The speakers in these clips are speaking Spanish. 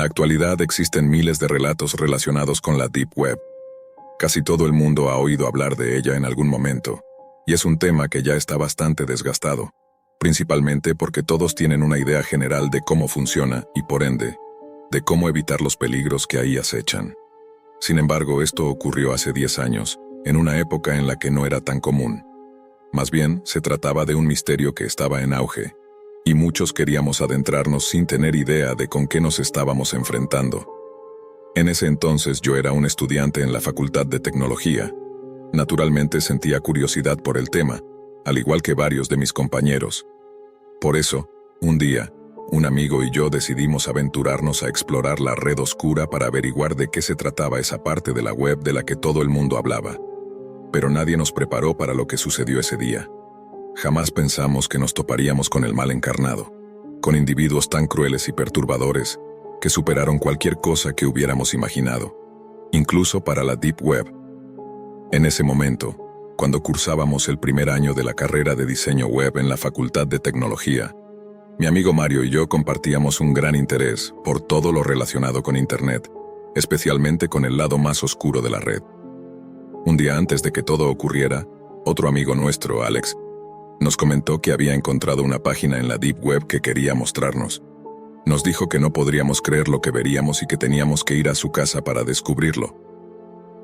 la actualidad existen miles de relatos relacionados con la Deep Web. Casi todo el mundo ha oído hablar de ella en algún momento, y es un tema que ya está bastante desgastado, principalmente porque todos tienen una idea general de cómo funciona y, por ende, de cómo evitar los peligros que ahí acechan. Sin embargo, esto ocurrió hace 10 años, en una época en la que no era tan común. Más bien, se trataba de un misterio que estaba en auge, y muchos queríamos adentrarnos sin tener idea de con qué nos estábamos enfrentando. En ese entonces yo era un estudiante en la Facultad de Tecnología. Naturalmente sentía curiosidad por el tema, al igual que varios de mis compañeros. Por eso, un día, un amigo y yo decidimos aventurarnos a explorar la red oscura para averiguar de qué se trataba esa parte de la web de la que todo el mundo hablaba. Pero nadie nos preparó para lo que sucedió ese día. Jamás pensamos que nos toparíamos con el mal encarnado, con individuos tan crueles y perturbadores que superaron cualquier cosa que hubiéramos imaginado, incluso para la Deep Web. En ese momento, cuando cursábamos el primer año de la carrera de diseño web en la Facultad de Tecnología, mi amigo Mario y yo compartíamos un gran interés por todo lo relacionado con Internet, especialmente con el lado más oscuro de la red. Un día antes de que todo ocurriera, otro amigo nuestro, Alex, nos comentó que había encontrado una página en la Deep Web que quería mostrarnos. Nos dijo que no podríamos creer lo que veríamos y que teníamos que ir a su casa para descubrirlo.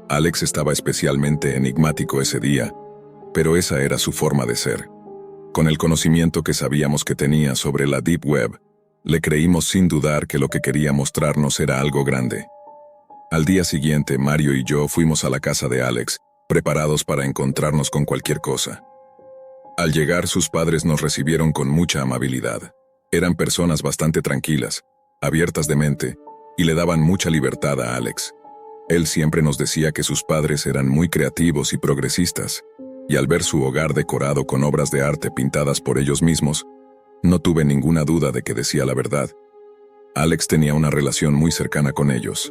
Alex estaba especialmente enigmático ese día, pero esa era su forma de ser. Con el conocimiento que sabíamos que tenía sobre la Deep Web, le creímos sin dudar que lo que quería mostrarnos era algo grande. Al día siguiente, Mario y yo fuimos a la casa de Alex, preparados para encontrarnos con cualquier cosa. Al llegar, sus padres nos recibieron con mucha amabilidad. Eran personas bastante tranquilas, abiertas de mente, y le daban mucha libertad a Alex. Él siempre nos decía que sus padres eran muy creativos y progresistas, y al ver su hogar decorado con obras de arte pintadas por ellos mismos, no tuve ninguna duda de que decía la verdad. Alex tenía una relación muy cercana con ellos.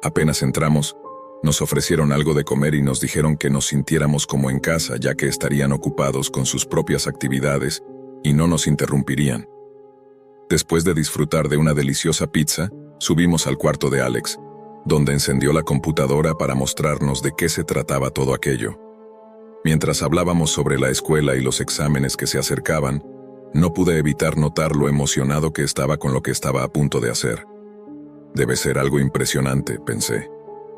Apenas entramos, nos ofrecieron algo de comer y nos dijeron que nos sintiéramos como en casa, ya que estarían ocupados con sus propias actividades y no nos interrumpirían. Después de disfrutar de una deliciosa pizza, subimos al cuarto de Alex, donde encendió la computadora para mostrarnos de qué se trataba todo aquello. Mientras hablábamos sobre la escuela y los exámenes que se acercaban, no pude evitar notar lo emocionado que estaba con lo que estaba a punto de hacer. Debe ser algo impresionante, pensé.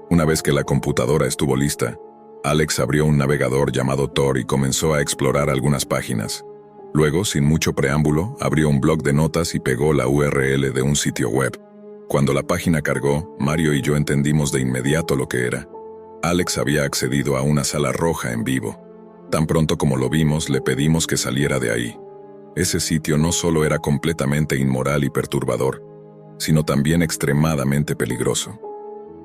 Una vez que la computadora estuvo lista, Alex abrió un navegador llamado Tor y comenzó a explorar algunas páginas. Luego, sin mucho preámbulo, abrió un blog de notas y pegó la URL de un sitio web. Cuando la página cargó, Mario y yo entendimos de inmediato lo que era. Alex había accedido a una sala roja en vivo. Tan pronto como lo vimos, le pedimos que saliera de ahí. Ese sitio no solo era completamente inmoral y perturbador, sino también extremadamente peligroso.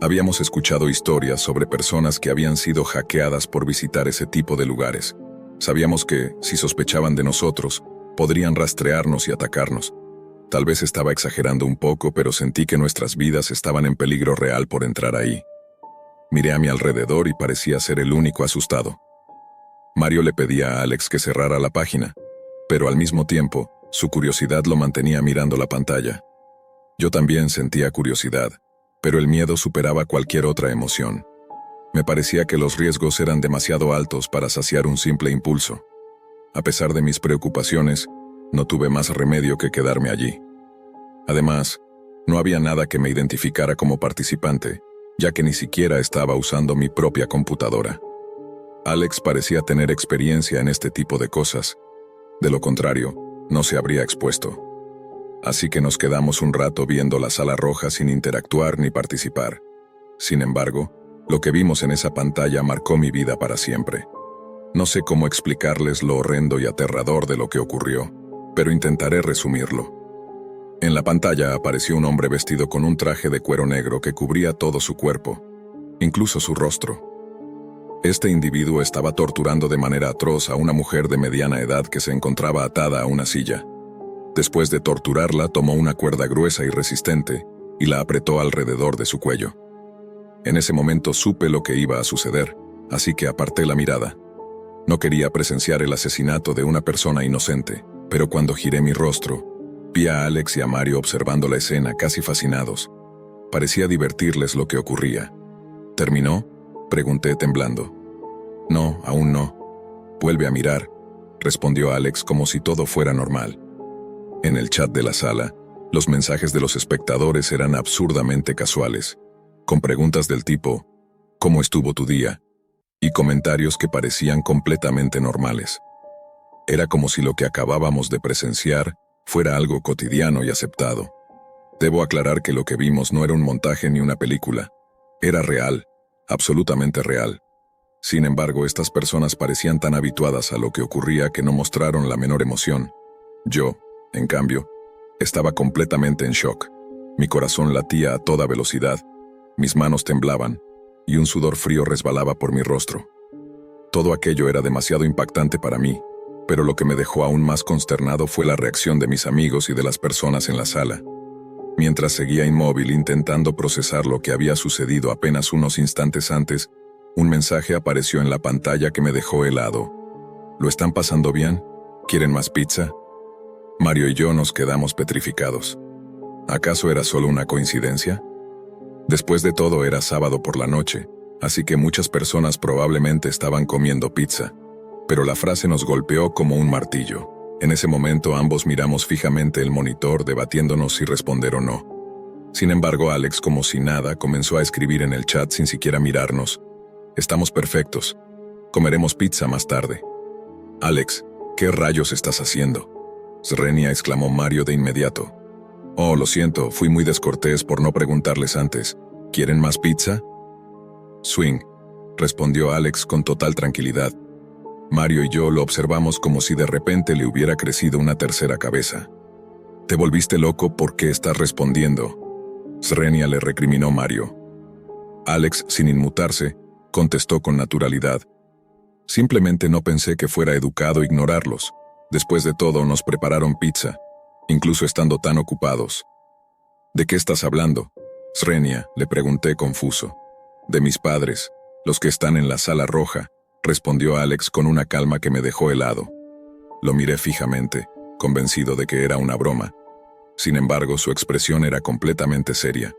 Habíamos escuchado historias sobre personas que habían sido hackeadas por visitar ese tipo de lugares. Sabíamos que, si sospechaban de nosotros, podrían rastrearnos y atacarnos. Tal vez estaba exagerando un poco, pero sentí que nuestras vidas estaban en peligro real por entrar ahí. Miré a mi alrededor y parecía ser el único asustado. Mario le pedía a Alex que cerrara la página, pero al mismo tiempo, su curiosidad lo mantenía mirando la pantalla. Yo también sentía curiosidad, pero el miedo superaba cualquier otra emoción. Me parecía que los riesgos eran demasiado altos para saciar un simple impulso. A pesar de mis preocupaciones, no tuve más remedio que quedarme allí. Además, no había nada que me identificara como participante, ya que ni siquiera estaba usando mi propia computadora. Alex parecía tener experiencia en este tipo de cosas. De lo contrario, no se habría expuesto. Así que nos quedamos un rato viendo la sala roja sin interactuar ni participar. Sin embargo, lo que vimos en esa pantalla marcó mi vida para siempre. No sé cómo explicarles lo horrendo y aterrador de lo que ocurrió, pero intentaré resumirlo. En la pantalla apareció un hombre vestido con un traje de cuero negro que cubría todo su cuerpo, incluso su rostro. Este individuo estaba torturando de manera atroz a una mujer de mediana edad que se encontraba atada a una silla. Después de torturarla, tomó una cuerda gruesa y resistente y la apretó alrededor de su cuello. En ese momento supe lo que iba a suceder, así que aparté la mirada. No quería presenciar el asesinato de una persona inocente, pero cuando giré mi rostro, vi a Alex y a Mario observando la escena casi fascinados, Parecía divertirles lo que ocurría. ¿Terminó?, pregunté temblando. No, aún no. Vuelve a mirar, respondió Alex como si todo fuera normal. En el chat de la sala, los mensajes de los espectadores eran absurdamente casuales, con preguntas del tipo, ¿cómo estuvo tu día?, y comentarios que parecían completamente normales. Era como si lo que acabábamos de presenciar fuera algo cotidiano y aceptado. Debo aclarar que lo que vimos no era un montaje ni una película. Era real, absolutamente real. Sin embargo, estas personas parecían tan habituadas a lo que ocurría que no mostraron la menor emoción. Yo, en cambio, estaba completamente en shock. Mi corazón latía a toda velocidad, mis manos temblaban, y un sudor frío resbalaba por mi rostro. Todo aquello era demasiado impactante para mí, pero lo que me dejó aún más consternado fue la reacción de mis amigos y de las personas en la sala. Mientras seguía inmóvil intentando procesar lo que había sucedido apenas unos instantes antes, un mensaje apareció en la pantalla que me dejó helado. ¿Lo están pasando bien? ¿Quieren más pizza? Mario y yo nos quedamos petrificados. ¿Acaso era solo una coincidencia? Después de todo era sábado por la noche, así que muchas personas probablemente estaban comiendo pizza. Pero la frase nos golpeó como un martillo. En ese momento ambos miramos fijamente el monitor debatiéndonos si responder o no. Sin embargo, Alex, como si nada, comenzó a escribir en el chat sin siquiera mirarnos. Estamos perfectos. Comeremos pizza más tarde. Alex, ¿qué rayos estás haciendo?, Srenia exclamó Mario de inmediato. Oh, lo siento, fui muy descortés por no preguntarles antes. ¿Quieren más pizza? Swing, respondió Alex con total tranquilidad. Mario y yo lo observamos como si de repente le hubiera crecido una tercera cabeza. ¿Te volviste loco? ¿Por qué estás respondiendo?, Srenia le recriminó Mario. Alex, sin inmutarse, contestó con naturalidad. Simplemente no pensé que fuera educado ignorarlos. Después de todo, nos prepararon pizza, incluso estando tan ocupados. ¿De qué estás hablando?, Srenia, le pregunté confuso. De mis padres, los que están en la sala roja, respondió Alex con una calma que me dejó helado. Lo miré fijamente, convencido de que era una broma. Sin embargo, su expresión era completamente seria.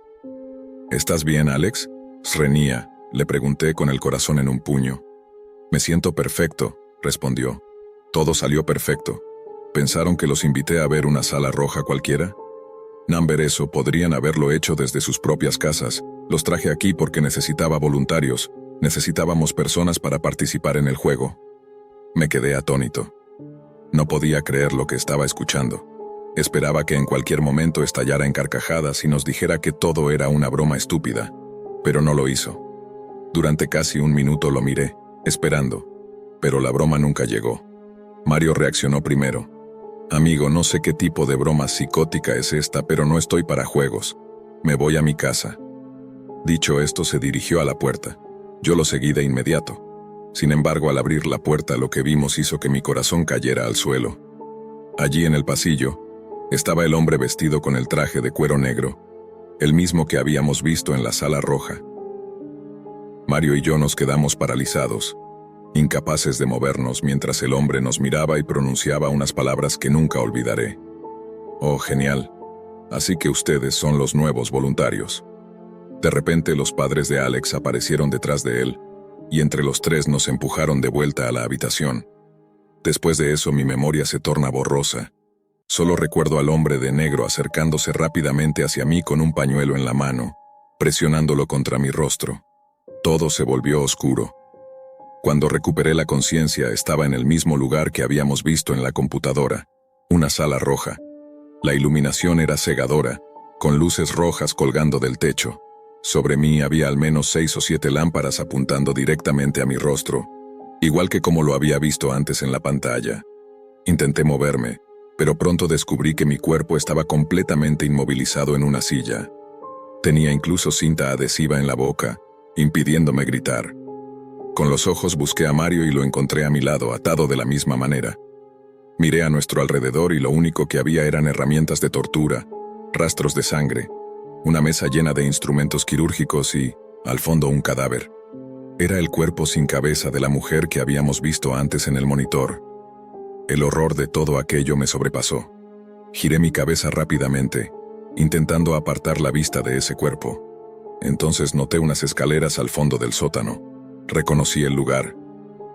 ¿Estás bien, Alex?, Srenia, le pregunté con el corazón en un puño. Me siento perfecto, respondió. Todo salió perfecto. ¿Pensaron que los invité a ver una sala roja cualquiera? Number, eso podrían haberlo hecho desde sus propias casas. Los traje aquí porque necesitaba voluntarios. Necesitábamos personas para participar en el juego. Me quedé atónito. No podía creer lo que estaba escuchando. Esperaba que en cualquier momento estallara en carcajadas y nos dijera que todo era una broma estúpida, pero no lo hizo. Durante casi un minuto lo miré, esperando, pero la broma nunca llegó. Mario reaccionó primero. Amigo, no sé qué tipo de broma psicótica es esta, pero no estoy para juegos. Me voy a mi casa. Dicho esto, se dirigió a la puerta. Yo lo seguí de inmediato. Sin embargo, al abrir la puerta, lo que vimos hizo que mi corazón cayera al suelo. Allí en el pasillo, estaba el hombre vestido con el traje de cuero negro, el mismo que habíamos visto en la sala roja. Mario y yo nos quedamos paralizados, incapaces de movernos mientras el hombre nos miraba y pronunciaba unas palabras que nunca olvidaré. Oh, genial. Así que ustedes son los nuevos voluntarios. De repente los padres de Alex aparecieron detrás de él, y entre los tres nos empujaron de vuelta a la habitación. Después de eso mi memoria se torna borrosa. Solo recuerdo al hombre de negro acercándose rápidamente hacia mí con un pañuelo en la mano, presionándolo contra mi rostro. Todo se volvió oscuro. Cuando recuperé la conciencia, estaba en el mismo lugar que habíamos visto en la computadora, una sala roja. La iluminación era cegadora, con luces rojas colgando del techo. Sobre mí había al menos 6 o 7 lámparas apuntando directamente a mi rostro, igual que como lo había visto antes en la pantalla. Intenté moverme, pero pronto descubrí que mi cuerpo estaba completamente inmovilizado en una silla. Tenía incluso cinta adhesiva en la boca, impidiéndome gritar. Con los ojos busqué a Mario y lo encontré a mi lado, atado de la misma manera. Miré a nuestro alrededor y lo único que había eran herramientas de tortura, rastros de sangre, una mesa llena de instrumentos quirúrgicos y, al fondo, un cadáver. Era el cuerpo sin cabeza de la mujer que habíamos visto antes en el monitor. El horror de todo aquello me sobrepasó. Giré mi cabeza rápidamente, intentando apartar la vista de ese cuerpo. Entonces noté unas escaleras al fondo del sótano. Reconocí el lugar.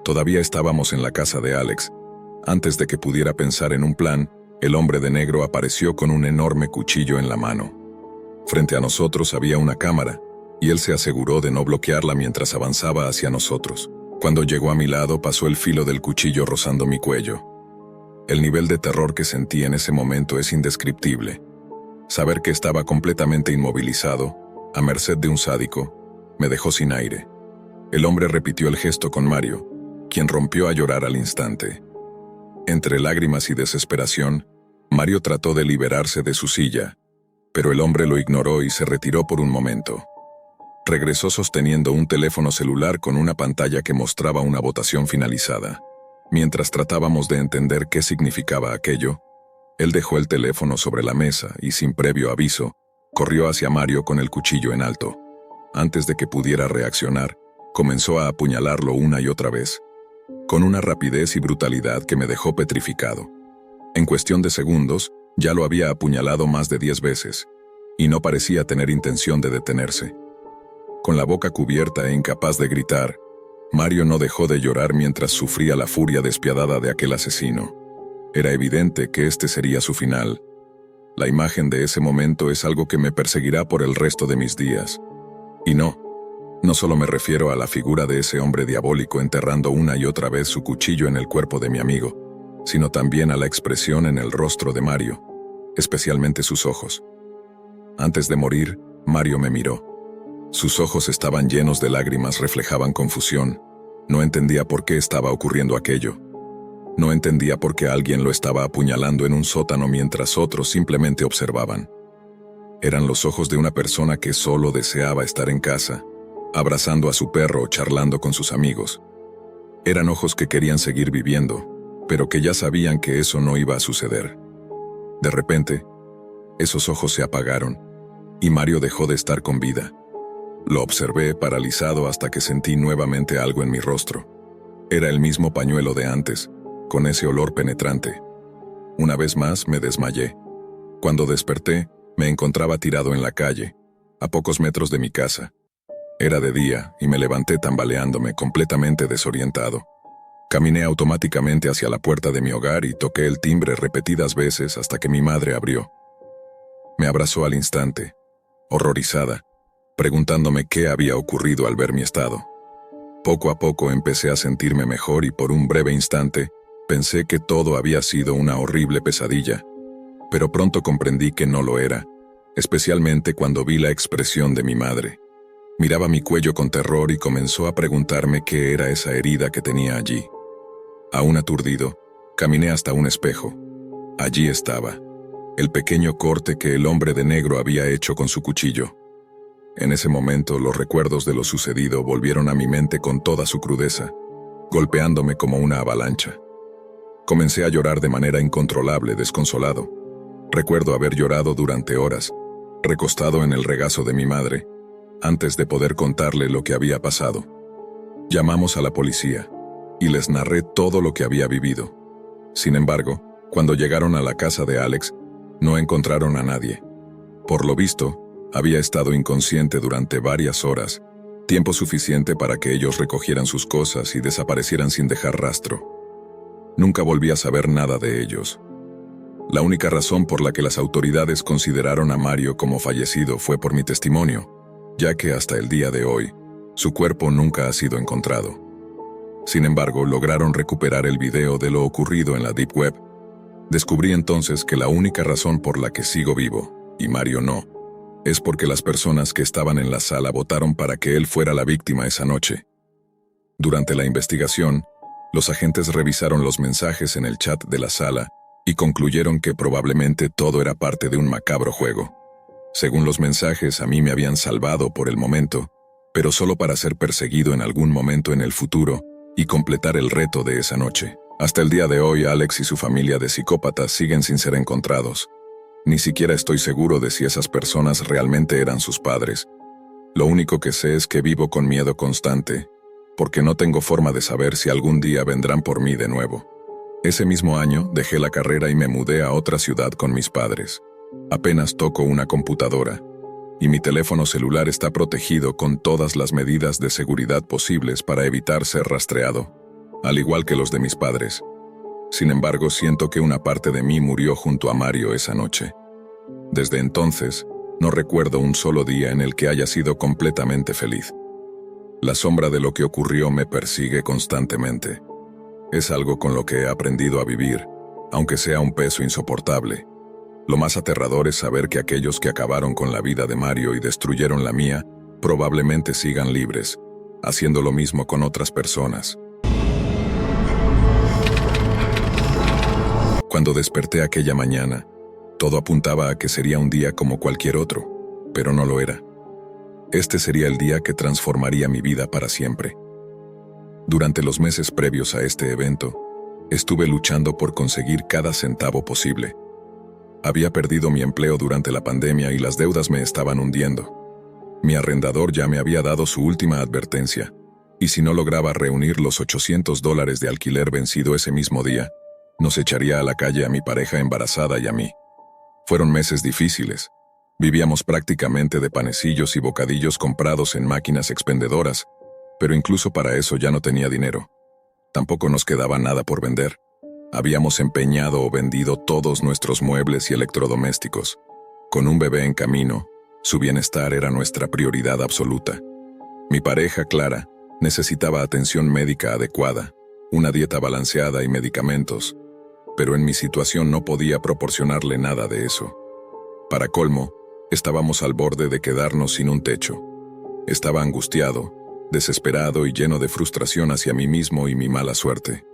Todavía estábamos en la casa de Alex. Antes de que pudiera pensar en un plan, el hombre de negro apareció con un enorme cuchillo en la mano. Frente a nosotros había una cámara, y él se aseguró de no bloquearla mientras avanzaba hacia nosotros. Cuando llegó a mi lado, pasó el filo del cuchillo rozando mi cuello. El nivel de terror que sentí en ese momento es indescriptible. Saber que estaba completamente inmovilizado, a merced de un sádico, me dejó sin aire. El hombre repitió el gesto con Mario, quien rompió a llorar al instante. Entre lágrimas y desesperación, Mario trató de liberarse de su silla, pero el hombre lo ignoró y se retiró por un momento. Regresó sosteniendo un teléfono celular con una pantalla que mostraba una votación finalizada. Mientras tratábamos de entender qué significaba aquello, él dejó el teléfono sobre la mesa y, sin previo aviso, corrió hacia Mario con el cuchillo en alto. Antes de que pudiera reaccionar, comenzó a apuñalarlo una y otra vez, con una rapidez y brutalidad que me dejó petrificado. En cuestión de segundos, ya lo había apuñalado más de 10 veces, y no parecía tener intención de detenerse. Con la boca cubierta e incapaz de gritar, Mario no dejó de llorar mientras sufría la furia despiadada de aquel asesino. Era evidente que este sería su final. La imagen de ese momento es algo que me perseguirá por el resto de mis días. Y no solo me refiero a la figura de ese hombre diabólico enterrando una y otra vez su cuchillo en el cuerpo de mi amigo, sino también a la expresión en el rostro de Mario, especialmente sus ojos. Antes de morir, Mario me miró. Sus ojos estaban llenos de lágrimas, reflejaban confusión. No entendía por qué estaba ocurriendo aquello. No entendía por qué alguien lo estaba apuñalando en un sótano mientras otros simplemente observaban. Eran los ojos de una persona que solo deseaba estar en casa, abrazando a su perro o charlando con sus amigos. Eran ojos que querían seguir viviendo, pero que ya sabían que eso no iba a suceder. De repente, esos ojos se apagaron, y Mario dejó de estar con vida. Lo observé paralizado hasta que sentí nuevamente algo en mi rostro. Era el mismo pañuelo de antes, con ese olor penetrante. Una vez más me desmayé. Cuando desperté, me encontraba tirado en la calle, a pocos metros de mi casa. Era de día y me levanté tambaleándome, completamente desorientado. Caminé automáticamente hacia la puerta de mi hogar y toqué el timbre repetidas veces hasta que mi madre abrió. Me abrazó al instante, horrorizada, preguntándome qué había ocurrido al ver mi estado. Poco a poco empecé a sentirme mejor y por un breve instante pensé que todo había sido una horrible pesadilla, pero pronto comprendí que no lo era, especialmente cuando vi la expresión de mi madre. Miraba mi cuello con terror y comenzó a preguntarme qué era esa herida que tenía allí. Aún aturdido, caminé hasta un espejo. Allí estaba, el pequeño corte que el hombre de negro había hecho con su cuchillo. En ese momento, los recuerdos de lo sucedido volvieron a mi mente con toda su crudeza, golpeándome como una avalancha. Comencé a llorar de manera incontrolable, desconsolado. Recuerdo haber llorado durante horas, recostado en el regazo de mi madre, antes de poder contarle lo que había pasado. Llamamos a la policía, y les narré todo lo que había vivido. Sin embargo, cuando llegaron a la casa de Alex, no encontraron a nadie. Por lo visto, había estado inconsciente durante varias horas, tiempo suficiente para que ellos recogieran sus cosas y desaparecieran sin dejar rastro. Nunca volví a saber nada de ellos. La única razón por la que las autoridades consideraron a Mario como fallecido fue por mi testimonio, ya que hasta el día de hoy, su cuerpo nunca ha sido encontrado. Sin embargo, lograron recuperar el video de lo ocurrido en la Deep Web. Descubrí entonces que la única razón por la que sigo vivo, y Mario no, es porque las personas que estaban en la sala votaron para que él fuera la víctima esa noche. Durante la investigación, los agentes revisaron los mensajes en el chat de la sala y concluyeron que probablemente todo era parte de un macabro juego. Según los mensajes, a mí me habían salvado por el momento, pero solo para ser perseguido en algún momento en el futuro y completar el reto de esa noche. Hasta el día de hoy, Alex y su familia de psicópatas siguen sin ser encontrados. Ni siquiera estoy seguro de si esas personas realmente eran sus padres. Lo único que sé es que vivo con miedo constante, porque no tengo forma de saber si algún día vendrán por mí de nuevo. Ese mismo año dejé la carrera y me mudé a otra ciudad con mis padres. Apenas toco una computadora, y mi teléfono celular está protegido con todas las medidas de seguridad posibles para evitar ser rastreado, al igual que los de mis padres. Sin embargo, siento que una parte de mí murió junto a Mario esa noche. Desde entonces, no recuerdo un solo día en el que haya sido completamente feliz. La sombra de lo que ocurrió me persigue constantemente. Es algo con lo que he aprendido a vivir, aunque sea un peso insoportable. Lo más aterrador es saber que aquellos que acabaron con la vida de Mario y destruyeron la mía, probablemente sigan libres, haciendo lo mismo con otras personas. Cuando desperté aquella mañana, todo apuntaba a que sería un día como cualquier otro, pero no lo era. Este sería el día que transformaría mi vida para siempre. Durante los meses previos a este evento, estuve luchando por conseguir cada centavo posible. Había perdido mi empleo durante la pandemia y las deudas me estaban hundiendo. Mi arrendador ya me había dado su última advertencia, y si no lograba reunir los $800 de alquiler vencido ese mismo día, nos echaría a la calle a mi pareja embarazada y a mí. Fueron meses difíciles. Vivíamos prácticamente de panecillos y bocadillos comprados en máquinas expendedoras, pero incluso para eso ya no tenía dinero. Tampoco nos quedaba nada por vender. Habíamos empeñado o vendido todos nuestros muebles y electrodomésticos. Con un bebé en camino, su bienestar era nuestra prioridad absoluta. Mi pareja, Clara, necesitaba atención médica adecuada, una dieta balanceada y medicamentos, pero en mi situación no podía proporcionarle nada de eso. Para colmo, estábamos al borde de quedarnos sin un techo. Estaba angustiado, desesperado y lleno de frustración hacia mí mismo y mi mala suerte.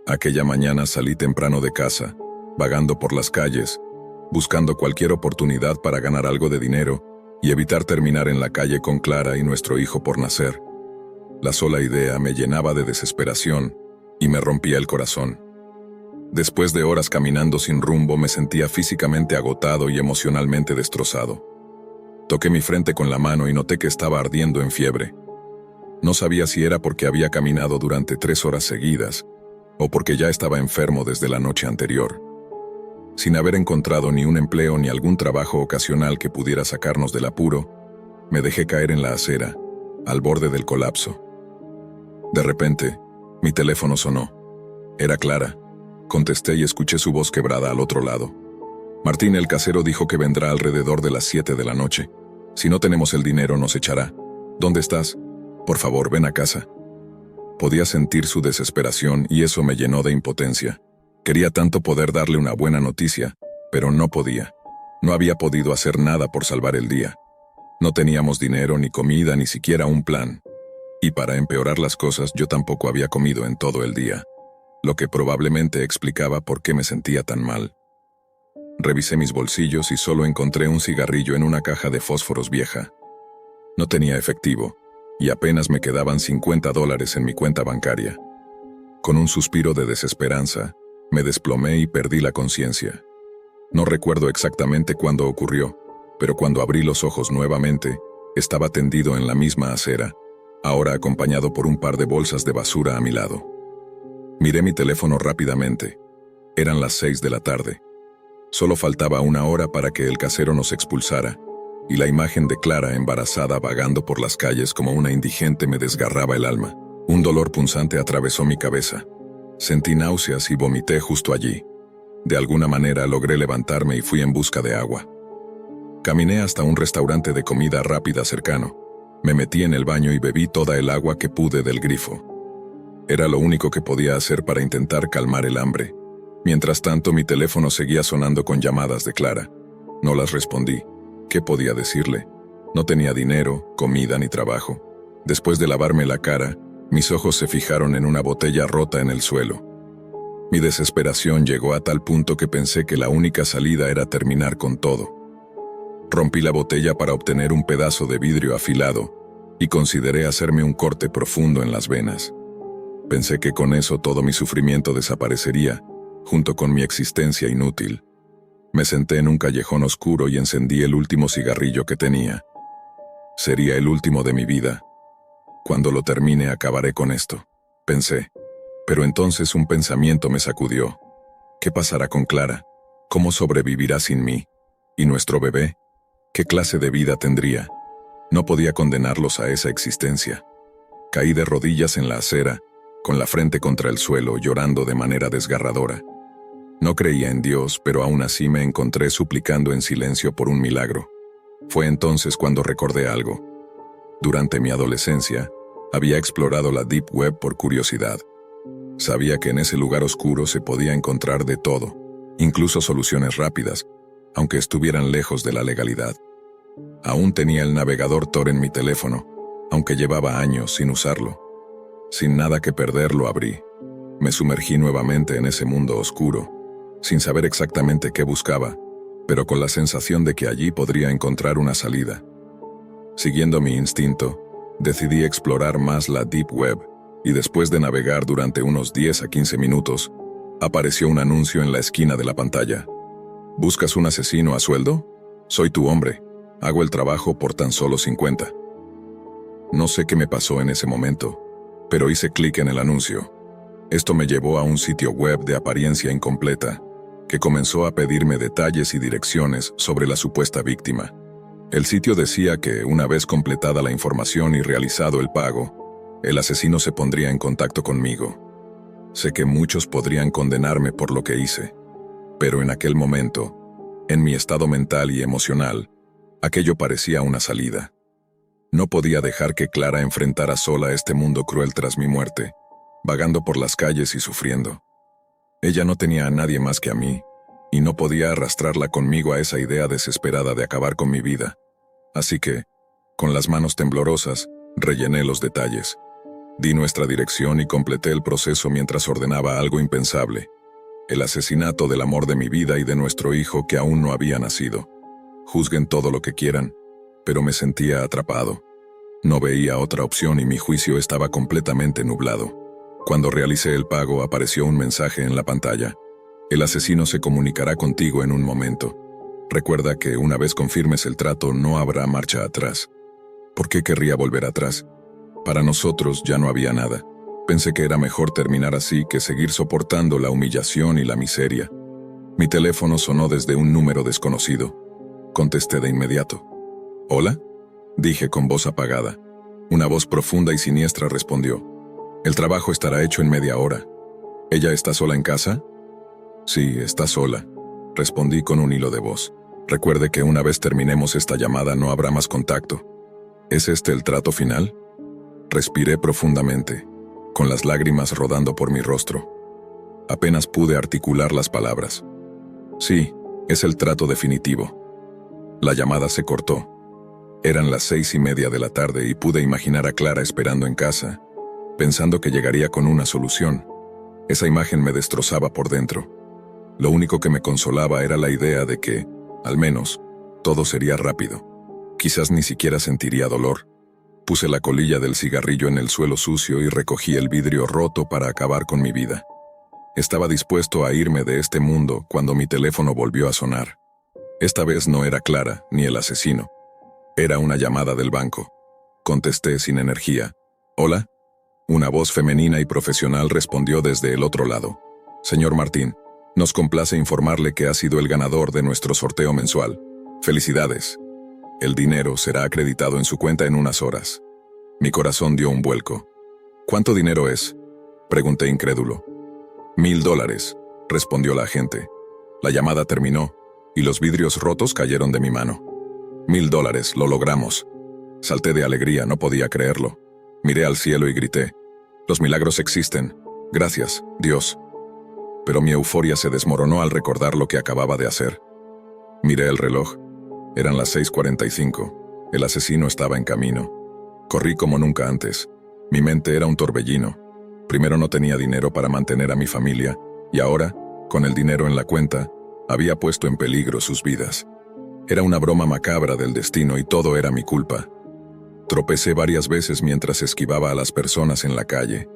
Aquella mañana salí temprano de casa, vagando por las calles, buscando cualquier oportunidad para ganar algo de dinero y evitar terminar en la calle con Clara y nuestro hijo por nacer. La sola idea me llenaba de desesperación y me rompía el corazón. Después de horas caminando sin rumbo, me sentía físicamente agotado y emocionalmente destrozado. Toqué mi frente con la mano y noté que estaba ardiendo en fiebre. No sabía si era porque había caminado durante 3 horas seguidas, o porque ya estaba enfermo desde la noche anterior. Sin haber encontrado ni un empleo ni algún trabajo ocasional que pudiera sacarnos del apuro, me dejé caer en la acera, al borde del colapso. De repente, mi teléfono sonó. Era Clara. Contesté y escuché su voz quebrada al otro lado. Martín, el casero, dijo que vendrá alrededor de las 7 de la noche. Si no tenemos el dinero, nos echará. ¿Dónde estás? Por favor, ven a casa. Podía sentir su desesperación y eso me llenó de impotencia. Quería tanto poder darle una buena noticia, pero no podía. No había podido hacer nada por salvar el día. No teníamos dinero, ni comida, ni siquiera un plan. Y para empeorar las cosas, yo tampoco había comido en todo el día, lo que probablemente explicaba por qué me sentía tan mal. Revisé mis bolsillos y solo encontré un cigarrillo en una caja de fósforos vieja. No tenía efectivo, y apenas me quedaban $50 en mi cuenta bancaria. Con un suspiro de desesperanza, me desplomé y perdí la conciencia. No recuerdo exactamente cuándo ocurrió, pero cuando abrí los ojos nuevamente, estaba tendido en la misma acera, ahora acompañado por un par de bolsas de basura a mi lado. Miré mi teléfono rápidamente. Eran las 6 de la tarde. Solo faltaba 1 hora para que el casero nos expulsara, y la imagen de Clara embarazada vagando por las calles como una indigente me desgarraba el alma. Un dolor punzante atravesó mi cabeza. Sentí náuseas y vomité justo allí. De alguna manera logré levantarme y fui en busca de agua. Caminé hasta un restaurante de comida rápida cercano. Me metí en el baño y bebí toda el agua que pude del grifo. Era lo único que podía hacer para intentar calmar el hambre. Mientras tanto, mi teléfono seguía sonando con llamadas de Clara. No las respondí. ¿Qué podía decirle? No tenía dinero, comida ni trabajo. Después de lavarme la cara, mis ojos se fijaron en una botella rota en el suelo. Mi desesperación llegó a tal punto que pensé que la única salida era terminar con todo. Rompí la botella para obtener un pedazo de vidrio afilado y consideré hacerme un corte profundo en las venas. Pensé que con eso todo mi sufrimiento desaparecería, junto con mi existencia inútil. Me senté en un callejón oscuro y encendí el último cigarrillo que tenía. Sería el último de mi vida. Cuando lo termine acabaré con esto, pensé. Pero entonces un pensamiento me sacudió. ¿Qué pasará con Clara? ¿Cómo sobrevivirá sin mí? ¿Y nuestro bebé? ¿Qué clase de vida tendría? No podía condenarlos a esa existencia. Caí de rodillas en la acera, con la frente contra el suelo, llorando de manera desgarradora. No creía en Dios, pero aún así me encontré suplicando en silencio por un milagro. Fue entonces cuando recordé algo. Durante mi adolescencia, había explorado la Deep Web por curiosidad. Sabía que en ese lugar oscuro se podía encontrar de todo, incluso soluciones rápidas, aunque estuvieran lejos de la legalidad. Aún tenía el navegador Tor en mi teléfono, aunque llevaba años sin usarlo. Sin nada que perder lo abrí. Me sumergí nuevamente en ese mundo oscuro, sin saber exactamente qué buscaba, pero con la sensación de que allí podría encontrar una salida. Siguiendo mi instinto, decidí explorar más la Deep Web, y después de navegar durante unos 10 a 15 minutos, apareció un anuncio en la esquina de la pantalla. ¿Buscas un asesino a sueldo? Soy tu hombre. Hago el trabajo por tan solo 50. No sé qué me pasó en ese momento, pero hice clic en el anuncio. Esto me llevó a un sitio web de apariencia incompleta, que comenzó a pedirme detalles y direcciones sobre la supuesta víctima. El sitio decía que, una vez completada la información y realizado el pago, el asesino se pondría en contacto conmigo. Sé que muchos podrían condenarme por lo que hice, pero en aquel momento, en mi estado mental y emocional, aquello parecía una salida. No podía dejar que Clara enfrentara sola este mundo cruel tras mi muerte, vagando por las calles y sufriendo. Ella no tenía a nadie más que a mí, y no podía arrastrarla conmigo a esa idea desesperada de acabar con mi vida. Así que, con las manos temblorosas, rellené los detalles. Di nuestra dirección y completé el proceso mientras ordenaba algo impensable: el asesinato del amor de mi vida y de nuestro hijo que aún no había nacido. Juzguen todo lo que quieran, pero me sentía atrapado. No veía otra opción y mi juicio estaba completamente nublado. Cuando realicé el pago, apareció un mensaje en la pantalla: el asesino se comunicará contigo en un momento. Recuerda que una vez confirmes el trato no habrá marcha atrás. ¿Por qué querría volver atrás? Para nosotros ya no había nada. Pensé que era mejor terminar así que seguir soportando la humillación y la miseria. Mi teléfono sonó desde un número desconocido. Contesté de inmediato. ¿Hola? Dije con voz apagada. Una voz profunda y siniestra respondió: el trabajo estará hecho en media hora. ¿Ella está sola en casa? Sí, está sola, respondí con un hilo de voz. Recuerde que una vez terminemos esta llamada no habrá más contacto. ¿Es este el trato final? Respiré profundamente, con las lágrimas rodando por mi rostro. Apenas pude articular las palabras. Sí, es el trato definitivo. La llamada se cortó. Eran las 6:30 de la tarde y pude imaginar a Clara esperando en casa, pensando que llegaría con una solución. Esa imagen me destrozaba por dentro. Lo único que me consolaba era la idea de que, al menos, todo sería rápido. Quizás ni siquiera sentiría dolor. Puse la colilla del cigarrillo en el suelo sucio y recogí el vidrio roto para acabar con mi vida. Estaba dispuesto a irme de este mundo cuando mi teléfono volvió a sonar. Esta vez no era Clara ni el asesino. Era una llamada del banco. Contesté sin energía. ¿Hola? Una voz femenina y profesional respondió desde el otro lado. Señor Martín, nos complace informarle que ha sido el ganador de nuestro sorteo mensual. Felicidades. El dinero será acreditado en su cuenta en unas horas. Mi corazón dio un vuelco. ¿Cuánto dinero es? Pregunté incrédulo. $1000, respondió la agente. La llamada terminó, y los vidrios rotos cayeron de mi mano. $1000, lo logramos. Salté de alegría, no podía creerlo. Miré al cielo y grité: los milagros existen. Gracias, Dios. Pero mi euforia se desmoronó al recordar lo que acababa de hacer. Miré el reloj. Eran las 6:45. El asesino estaba en camino. Corrí como nunca antes. Mi mente era un torbellino. Primero no tenía dinero para mantener a mi familia, y ahora, con el dinero en la cuenta, había puesto en peligro sus vidas. Era una broma macabra del destino y todo era mi culpa. Tropecé varias veces mientras esquivaba a las personas en la calle.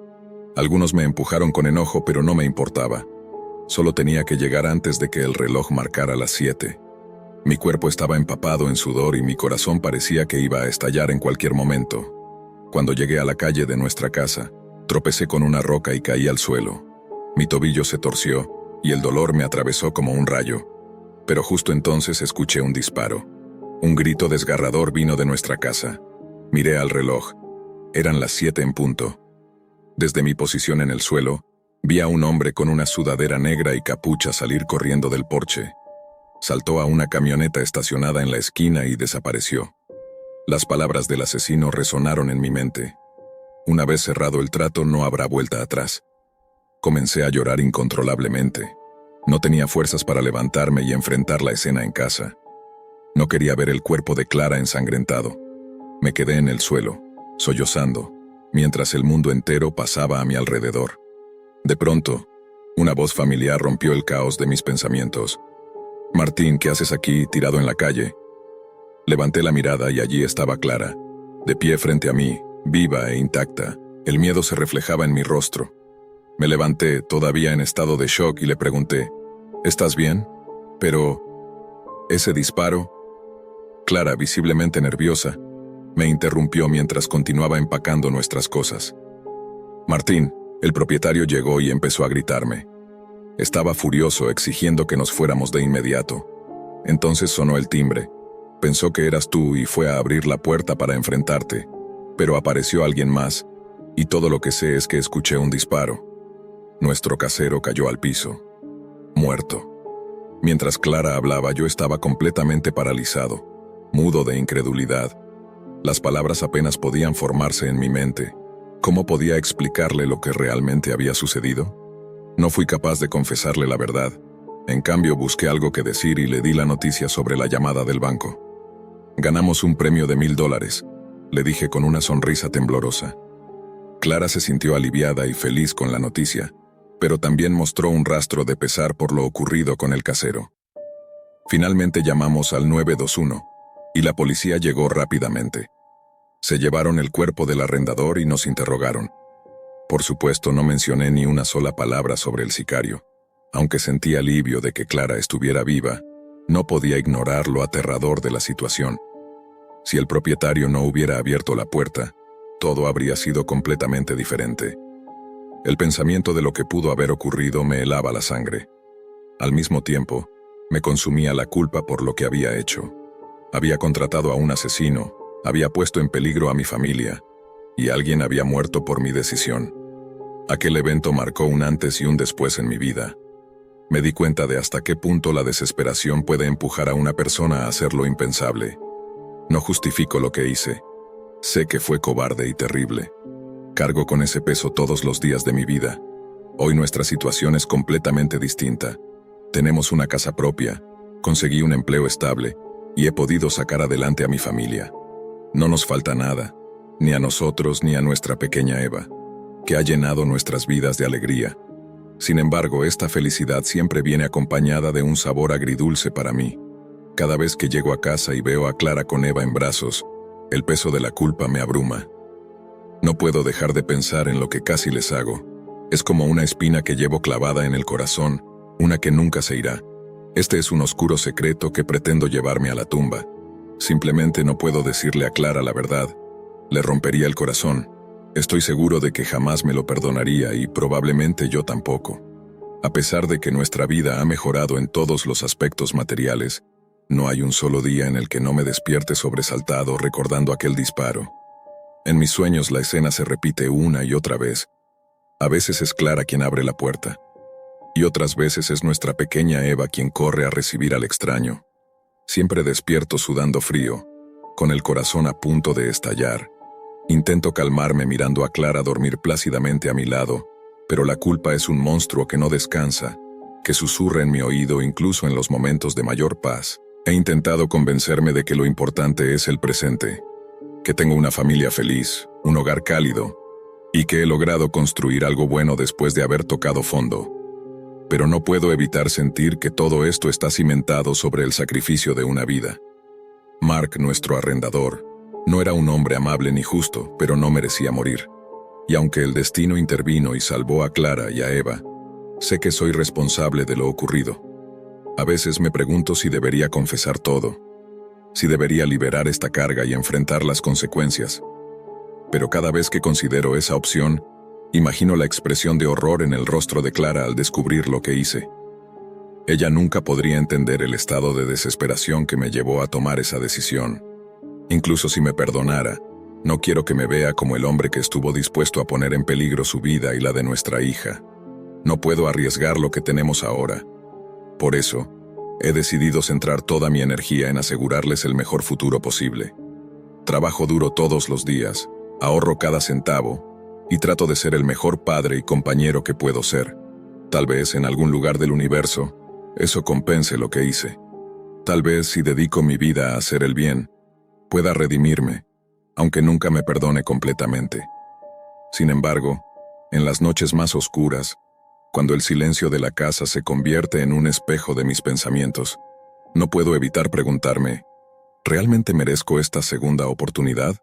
Algunos me empujaron con enojo, pero no me importaba. Solo tenía que llegar antes de que el reloj marcara las 7. Mi cuerpo estaba empapado en sudor y mi corazón parecía que iba a estallar en cualquier momento. Cuando llegué a la calle de nuestra casa, tropecé con una roca y caí al suelo. Mi tobillo se torció y el dolor me atravesó como un rayo. Pero justo entonces escuché un disparo. Un grito desgarrador vino de nuestra casa. Miré al reloj. Eran las 7 en punto. Desde mi posición en el suelo, vi a un hombre con una sudadera negra y capucha salir corriendo del porche. Saltó a una camioneta estacionada en la esquina y desapareció. Las palabras del asesino resonaron en mi mente. Una vez cerrado el trato, no habrá vuelta atrás. Comencé a llorar incontrolablemente. No tenía fuerzas para levantarme y enfrentar la escena en casa. No quería ver el cuerpo de Clara ensangrentado. Me quedé en el suelo, sollozando, mientras el mundo entero pasaba a mi alrededor. De pronto, una voz familiar rompió el caos de mis pensamientos. «Martín, ¿qué haces aquí, tirado en la calle?» Levanté la mirada y allí estaba Clara, de pie frente a mí, viva e intacta. El miedo se reflejaba en mi rostro. Me levanté, todavía en estado de shock, y le pregunté, «¿Estás bien?» Pero... ese disparo... Clara, visiblemente nerviosa, me interrumpió mientras continuaba empacando nuestras cosas. Martín, el propietario, llegó y empezó a gritarme. Estaba furioso, exigiendo que nos fuéramos de inmediato. Entonces sonó el timbre. Pensó que eras tú y fue a abrir la puerta para enfrentarte, pero apareció alguien más, y todo lo que sé es que escuché un disparo. Nuestro casero cayó al piso, muerto. Mientras Clara hablaba, yo estaba completamente paralizado, mudo de incredulidad. Las palabras apenas podían formarse en mi mente. ¿Cómo podía explicarle lo que realmente había sucedido? No fui capaz de confesarle la verdad. En cambio, busqué algo que decir y le di la noticia sobre la llamada del banco. «Ganamos un premio de $1000», le dije con una sonrisa temblorosa. Clara se sintió aliviada y feliz con la noticia, pero también mostró un rastro de pesar por lo ocurrido con el casero. Finalmente llamamos al 921, y la policía llegó rápidamente. Se llevaron el cuerpo del arrendador y nos interrogaron. Por supuesto, no mencioné ni una sola palabra sobre el sicario. Aunque sentí alivio de que Clara estuviera viva, no podía ignorar lo aterrador de la situación. Si el propietario no hubiera abierto la puerta, todo habría sido completamente diferente. El pensamiento de lo que pudo haber ocurrido me helaba la sangre. Al mismo tiempo, me consumía la culpa por lo que había hecho. Había contratado a un asesino, había puesto en peligro a mi familia, y alguien había muerto por mi decisión. Aquel evento marcó un antes y un después en mi vida. Me di cuenta de hasta qué punto la desesperación puede empujar a una persona a hacer lo impensable. No justifico lo que hice. Sé que fue cobarde y terrible. Cargo con ese peso todos los días de mi vida. Hoy nuestra situación es completamente distinta. Tenemos una casa propia, conseguí un empleo estable, y he podido sacar adelante a mi familia. No nos falta nada, ni a nosotros ni a nuestra pequeña Eva, que ha llenado nuestras vidas de alegría. Sin embargo, esta felicidad siempre viene acompañada de un sabor agridulce para mí. Cada vez que llego a casa y veo a Clara con Eva en brazos, el peso de la culpa me abruma. No puedo dejar de pensar en lo que casi les hago. Es como una espina que llevo clavada en el corazón, una que nunca se irá. Este es un oscuro secreto que pretendo llevarme a la tumba. Simplemente no puedo decirle a Clara la verdad. Le rompería el corazón. Estoy seguro de que jamás me lo perdonaría y probablemente yo tampoco. A pesar de que nuestra vida ha mejorado en todos los aspectos materiales, no hay un solo día en el que no me despierte sobresaltado recordando aquel disparo. En mis sueños la escena se repite una y otra vez. A veces es Clara quien abre la puerta, y otras veces es nuestra pequeña Eva quien corre a recibir al extraño. Siempre despierto sudando frío, con el corazón a punto de estallar. Intento calmarme mirando a Clara dormir plácidamente a mi lado, pero la culpa es un monstruo que no descansa, que susurra en mi oído incluso en los momentos de mayor paz. He intentado convencerme de que lo importante es el presente, que tengo una familia feliz, un hogar cálido, y que he logrado construir algo bueno después de haber tocado fondo. Pero no puedo evitar sentir que todo esto está cimentado sobre el sacrificio de una vida. Mark, nuestro arrendador, no era un hombre amable ni justo, pero no merecía morir. Y aunque el destino intervino y salvó a Clara y a Eva, sé que soy responsable de lo ocurrido. A veces me pregunto si debería confesar todo, si debería liberar esta carga y enfrentar las consecuencias. Pero cada vez que considero esa opción, imagino la expresión de horror en el rostro de Clara al descubrir lo que hice. Ella nunca podría entender el estado de desesperación que me llevó a tomar esa decisión. Incluso si me perdonara, no quiero que me vea como el hombre que estuvo dispuesto a poner en peligro su vida y la de nuestra hija. No puedo arriesgar lo que tenemos ahora. Por eso, he decidido centrar toda mi energía en asegurarles el mejor futuro posible. Trabajo duro todos los días, ahorro cada centavo y trato de ser el mejor padre y compañero que puedo ser. Tal vez en algún lugar del universo, eso compense lo que hice. Tal vez si dedico mi vida a hacer el bien, pueda redimirme, aunque nunca me perdone completamente. Sin embargo, en las noches más oscuras, cuando el silencio de la casa se convierte en un espejo de mis pensamientos, no puedo evitar preguntarme, ¿realmente merezco esta segunda oportunidad?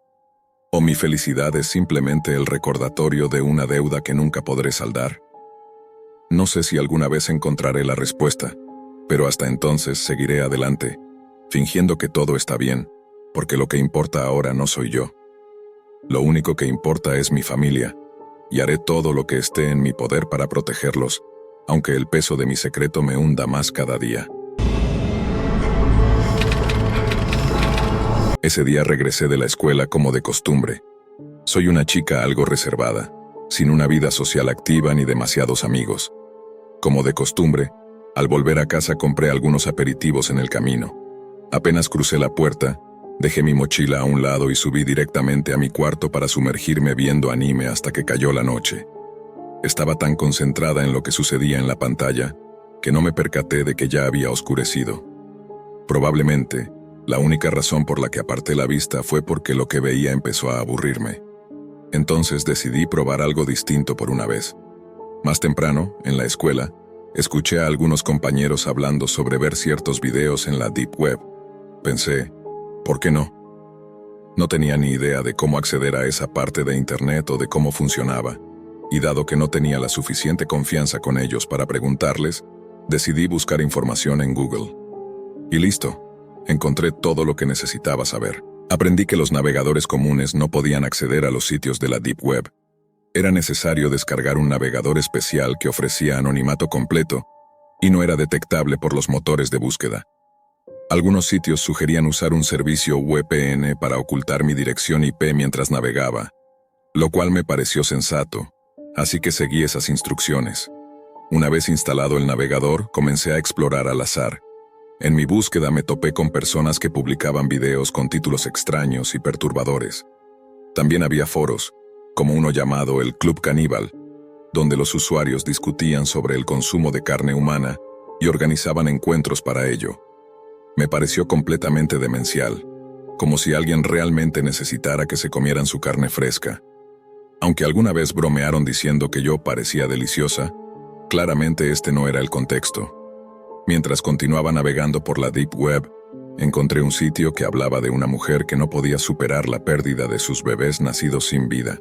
¿O mi felicidad es simplemente el recordatorio de una deuda que nunca podré saldar? No sé si alguna vez encontraré la respuesta, pero hasta entonces seguiré adelante, fingiendo que todo está bien, porque lo que importa ahora no soy yo. Lo único que importa es mi familia, y haré todo lo que esté en mi poder para protegerlos, aunque el peso de mi secreto me hunda más cada día. Ese día regresé de la escuela como de costumbre. Soy una chica algo reservada, sin una vida social activa ni demasiados amigos. Como de costumbre, al volver a casa compré algunos aperitivos en el camino. Apenas crucé la puerta, dejé mi mochila a un lado y subí directamente a mi cuarto para sumergirme viendo anime hasta que cayó la noche. Estaba tan concentrada en lo que sucedía en la pantalla, que no me percaté de que ya había oscurecido. Probablemente, la única razón por la que aparté la vista fue porque lo que veía empezó a aburrirme. Entonces decidí probar algo distinto por una vez. Más temprano, en la escuela, escuché a algunos compañeros hablando sobre ver ciertos videos en la Deep Web. Pensé, ¿por qué no? No tenía ni idea de cómo acceder a esa parte de Internet o de cómo funcionaba, y dado que no tenía la suficiente confianza con ellos para preguntarles, decidí buscar información en Google. Y listo, encontré todo lo que necesitaba saber. Aprendí que los navegadores comunes no podían acceder a los sitios de la Deep Web. Era necesario descargar un navegador especial que ofrecía anonimato completo y no era detectable por los motores de búsqueda. Algunos sitios sugerían usar un servicio VPN para ocultar mi dirección IP mientras navegaba, lo cual me pareció sensato, así que seguí esas instrucciones. Una vez instalado el navegador, comencé a explorar al azar. En mi búsqueda me topé con personas que publicaban videos con títulos extraños y perturbadores. También había foros, como uno llamado el Club Caníbal, donde los usuarios discutían sobre el consumo de carne humana y organizaban encuentros para ello. Me pareció completamente demencial, como si alguien realmente necesitara que se comieran su carne fresca. Aunque alguna vez bromearon diciendo que yo parecía deliciosa, claramente este no era el contexto. Mientras continuaba navegando por la Deep Web, encontré un sitio que hablaba de una mujer que no podía superar la pérdida de sus bebés nacidos sin vida.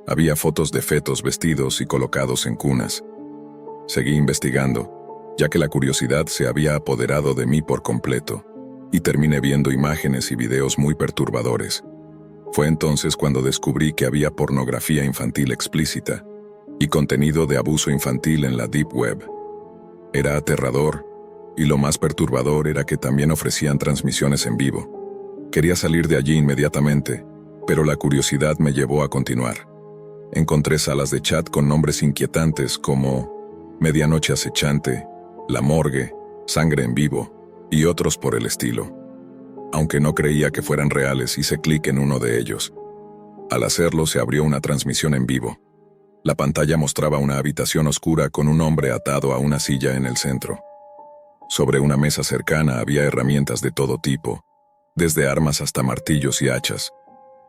Había fotos de fetos vestidos y colocados en cunas. Seguí investigando, ya que la curiosidad se había apoderado de mí por completo, y terminé viendo imágenes y videos muy perturbadores. Fue entonces cuando descubrí que había pornografía infantil explícita y contenido de abuso infantil en la Deep Web. Era aterrador, y lo más perturbador era que también ofrecían transmisiones en vivo. Quería salir de allí inmediatamente, pero la curiosidad me llevó a continuar. Encontré salas de chat con nombres inquietantes como Medianoche Acechante, La Morgue, Sangre en Vivo, y otros por el estilo. Aunque no creía que fueran reales, hice clic en uno de ellos. Al hacerlo se abrió una transmisión en vivo. La pantalla mostraba una habitación oscura con un hombre atado a una silla en el centro. Sobre una mesa cercana había herramientas de todo tipo, desde armas hasta martillos y hachas.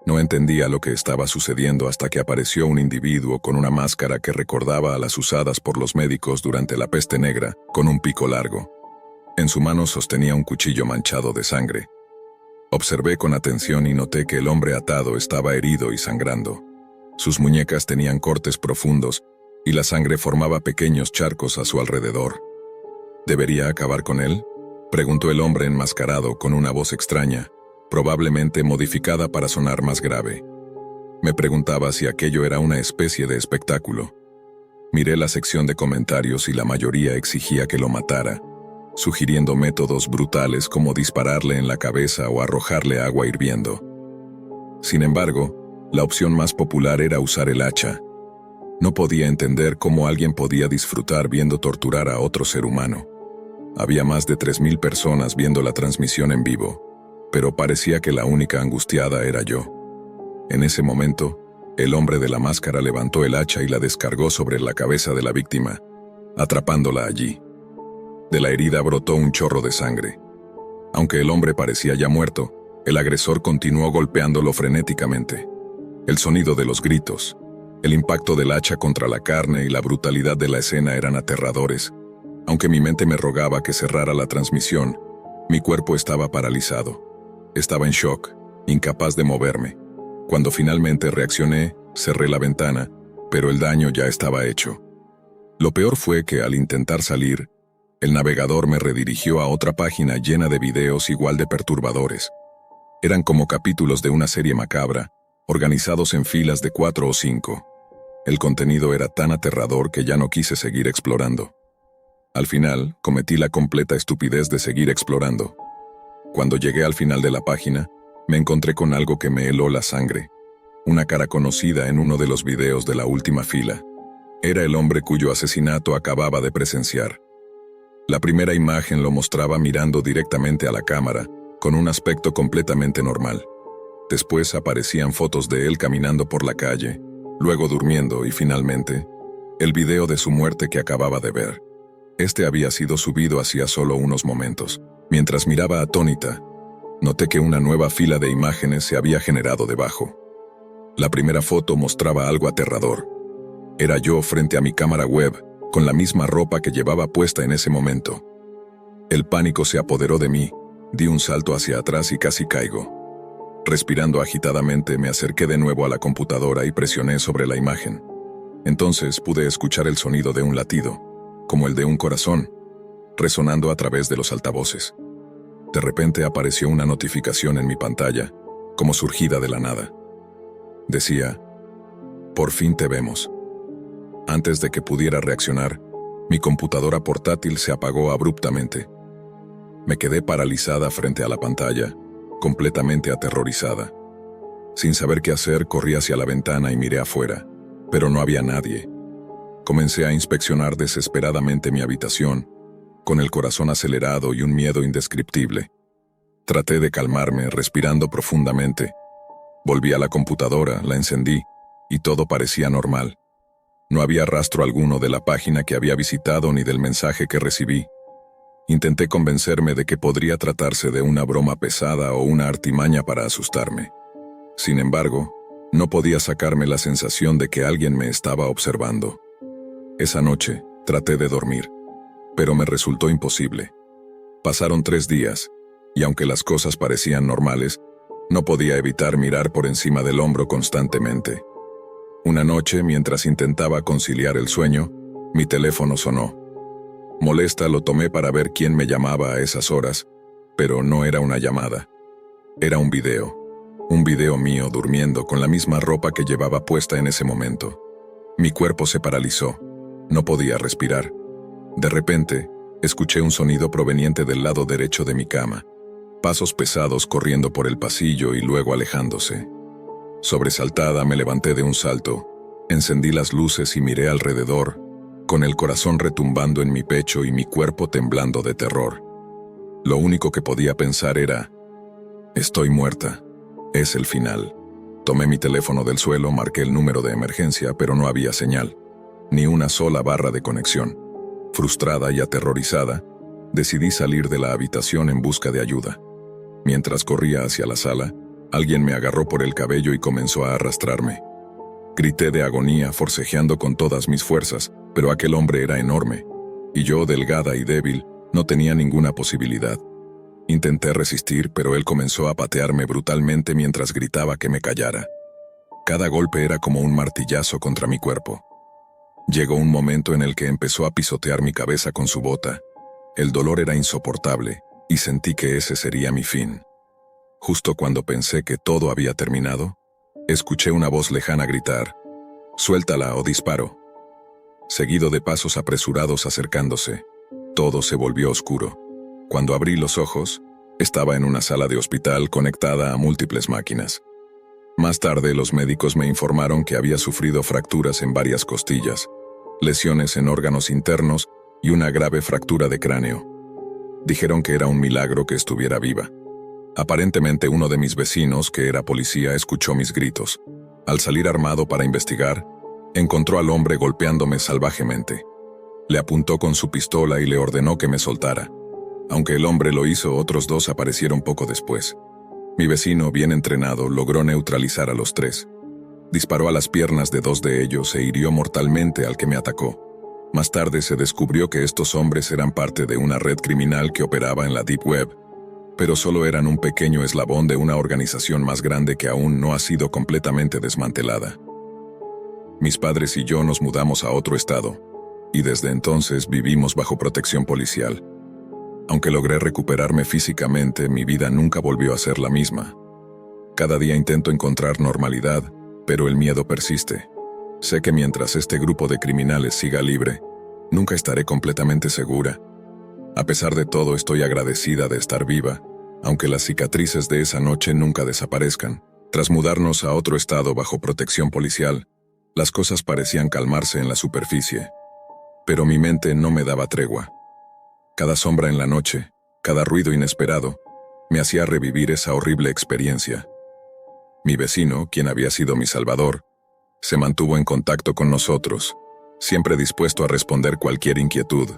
No entendía lo que estaba sucediendo hasta que apareció un individuo con una máscara que recordaba a las usadas por los médicos durante la peste negra, con un pico largo. En su mano sostenía un cuchillo manchado de sangre. Observé con atención y noté que el hombre atado estaba herido y sangrando. Sus muñecas tenían cortes profundos y la sangre formaba pequeños charcos a su alrededor. ¿Debería acabar con él?, preguntó el hombre enmascarado con una voz extraña, probablemente modificada para sonar más grave. Me preguntaba si aquello era una especie de espectáculo. Miré la sección de comentarios y la mayoría exigía que lo matara, sugiriendo métodos brutales como dispararle en la cabeza o arrojarle agua hirviendo. Sin embargo, la opción más popular era usar el hacha. No podía entender cómo alguien podía disfrutar viendo torturar a otro ser humano. Había más de 3.000 personas viendo la transmisión en vivo, pero parecía que la única angustiada era yo. En ese momento, el hombre de la máscara levantó el hacha y la descargó sobre la cabeza de la víctima, atrapándola allí. De la herida brotó un chorro de sangre. Aunque el hombre parecía ya muerto, el agresor continuó golpeándolo frenéticamente. El sonido de los gritos, el impacto del hacha contra la carne y la brutalidad de la escena eran aterradores. Aunque mi mente me rogaba que cerrara la transmisión, mi cuerpo estaba paralizado. Estaba en shock, incapaz de moverme. Cuando finalmente reaccioné, cerré la ventana, pero el daño ya estaba hecho. Lo peor fue que al intentar salir, el navegador me redirigió a otra página llena de videos igual de perturbadores. Eran como capítulos de una serie macabra, organizados en filas de 4 o 5. El contenido era tan aterrador que ya no quise seguir explorando. Al final, cometí la completa estupidez de seguir explorando. Cuando llegué al final de la página, me encontré con algo que me heló la sangre. Una cara conocida en uno de los videos de la última fila. Era el hombre cuyo asesinato acababa de presenciar. La primera imagen lo mostraba mirando directamente a la cámara, con un aspecto completamente normal. Después aparecían fotos de él caminando por la calle, luego durmiendo y finalmente, el video de su muerte que acababa de ver. Este había sido subido hacía solo unos momentos. Mientras miraba atónita, noté que una nueva fila de imágenes se había generado debajo. La primera foto mostraba algo aterrador. Era yo frente a mi cámara web, con la misma ropa que llevaba puesta en ese momento. El pánico se apoderó de mí, di un salto hacia atrás y casi caigo. Respirando agitadamente, me acerqué de nuevo a la computadora y presioné sobre la imagen. Entonces pude escuchar el sonido de un latido, como el de un corazón, resonando a través de los altavoces. De repente apareció una notificación en mi pantalla, como surgida de la nada. Decía, «Por fin te vemos». Antes de que pudiera reaccionar, mi computadora portátil se apagó abruptamente. Me quedé paralizada frente a la pantalla, completamente aterrorizada. Sin saber qué hacer, corrí hacia la ventana y miré afuera, pero no había nadie. Comencé a inspeccionar desesperadamente mi habitación, con el corazón acelerado y un miedo indescriptible. Traté de calmarme, respirando profundamente. Volví a la computadora, la encendí, y todo parecía normal. No había rastro alguno de la página que había visitado ni del mensaje que recibí. Intenté convencerme de que podría tratarse de una broma pesada o una artimaña para asustarme. Sin embargo, no podía sacarme la sensación de que alguien me estaba observando. Esa noche, traté de dormir, pero me resultó imposible. Pasaron 3 días, y aunque las cosas parecían normales, no podía evitar mirar por encima del hombro constantemente. Una noche, mientras intentaba conciliar el sueño, mi teléfono sonó. Molesta lo tomé para ver quién me llamaba a esas horas, pero no era una llamada. Era un video mío durmiendo con la misma ropa que llevaba puesta en ese momento. Mi cuerpo se paralizó, no podía respirar. De repente, escuché un sonido proveniente del lado derecho de mi cama, pasos pesados corriendo por el pasillo y luego alejándose. Sobresaltada me levanté de un salto, encendí las luces y miré alrededor, con el corazón retumbando en mi pecho y mi cuerpo temblando de terror. Lo único que podía pensar era, estoy muerta, es el final. Tomé mi teléfono del suelo, marqué el número de emergencia, pero no había señal, ni una sola barra de conexión. Frustrada y aterrorizada, decidí salir de la habitación en busca de ayuda. Mientras corría hacia la sala, alguien me agarró por el cabello y comenzó a arrastrarme. Grité de agonía, forcejeando con todas mis fuerzas, pero aquel hombre era enorme, y yo, delgada y débil, no tenía ninguna posibilidad. Intenté resistir, pero él comenzó a patearme brutalmente mientras gritaba que me callara. Cada golpe era como un martillazo contra mi cuerpo. Llegó un momento en el que empezó a pisotear mi cabeza con su bota. El dolor era insoportable, y sentí que ese sería mi fin. Justo cuando pensé que todo había terminado, escuché una voz lejana gritar, «Suéltala o disparo». seguido de pasos apresurados acercándose. Todo se volvió oscuro. Cuando abrí los ojos, estaba en una sala de hospital conectada a múltiples máquinas. Más tarde, los médicos me informaron que había sufrido fracturas en varias costillas, lesiones en órganos internos y una grave fractura de cráneo. Dijeron que era un milagro que estuviera viva. Aparentemente uno de mis vecinos, que era policía, escuchó mis gritos. Al salir armado para investigar, encontró al hombre golpeándome salvajemente. Le apuntó con su pistola y le ordenó que me soltara. Aunque el hombre lo hizo, otros dos aparecieron poco después. Mi vecino, bien entrenado, logró neutralizar a los tres. Disparó a las piernas de dos de ellos e hirió mortalmente al que me atacó. Más tarde se descubrió que estos hombres eran parte de una red criminal que operaba en la Deep Web, pero solo eran un pequeño eslabón de una organización más grande que aún no ha sido completamente desmantelada. Mis padres y yo nos mudamos a otro estado, y desde entonces vivimos bajo protección policial. Aunque logré recuperarme físicamente, mi vida nunca volvió a ser la misma. Cada día intento encontrar normalidad, pero el miedo persiste. Sé que mientras este grupo de criminales siga libre, nunca estaré completamente segura. A pesar de todo, estoy agradecida de estar viva, aunque las cicatrices de esa noche nunca desaparezcan. Tras mudarnos a otro estado bajo protección policial, las cosas parecían calmarse en la superficie, pero mi mente no me daba tregua. Cada sombra en la noche, cada ruido inesperado, me hacía revivir esa horrible experiencia. Mi vecino, quien había sido mi salvador, se mantuvo en contacto con nosotros, siempre dispuesto a responder cualquier inquietud.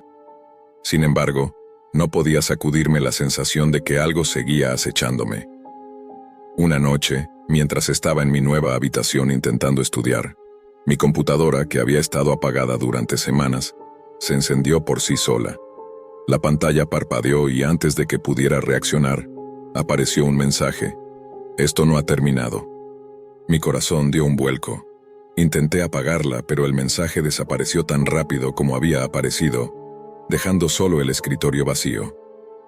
Sin embargo, no podía sacudirme la sensación de que algo seguía acechándome. Una noche, mientras estaba en mi nueva habitación intentando estudiar, mi computadora, que había estado apagada durante semanas, se encendió por sí sola. La pantalla parpadeó y antes de que pudiera reaccionar, apareció un mensaje. Esto no ha terminado. Mi corazón dio un vuelco. Intenté apagarla, pero el mensaje desapareció tan rápido como había aparecido, dejando solo el escritorio vacío.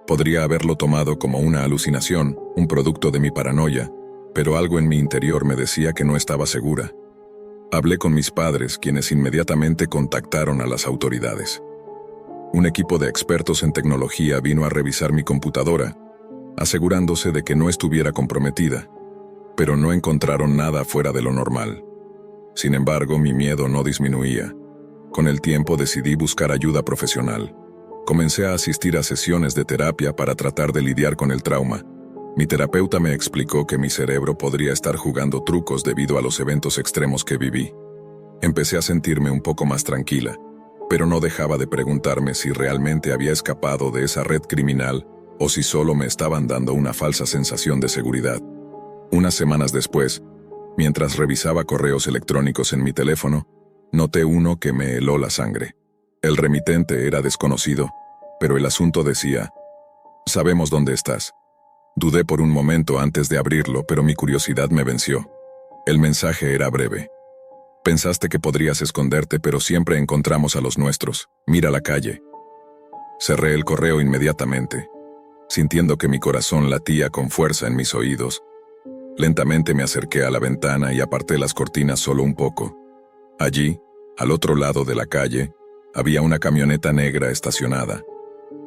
Podría haberlo tomado como una alucinación, un producto de mi paranoia, pero algo en mi interior me decía que no estaba segura. Hablé con mis padres, quienes inmediatamente contactaron a las autoridades. Un equipo de expertos en tecnología vino a revisar mi computadora, asegurándose de que no estuviera comprometida, pero no encontraron nada fuera de lo normal. Sin embargo, mi miedo no disminuía. Con el tiempo decidí buscar ayuda profesional. Comencé a asistir a sesiones de terapia para tratar de lidiar con el trauma. Mi terapeuta me explicó que mi cerebro podría estar jugando trucos debido a los eventos extremos que viví. Empecé a sentirme un poco más tranquila, pero no dejaba de preguntarme si realmente había escapado de esa red criminal o si solo me estaban dando una falsa sensación de seguridad. Unas semanas después, mientras revisaba correos electrónicos en mi teléfono, noté uno que me heló la sangre. El remitente era desconocido, pero el asunto decía: «Sabemos dónde estás». Dudé por un momento antes de abrirlo, pero mi curiosidad me venció. El mensaje era breve. «Pensaste que podrías esconderte, pero siempre encontramos a los nuestros. Mira la calle». Cerré el correo inmediatamente, sintiendo que mi corazón latía con fuerza en mis oídos. Lentamente me acerqué a la ventana y aparté las cortinas solo un poco. Allí, al otro lado de la calle, había una camioneta negra estacionada.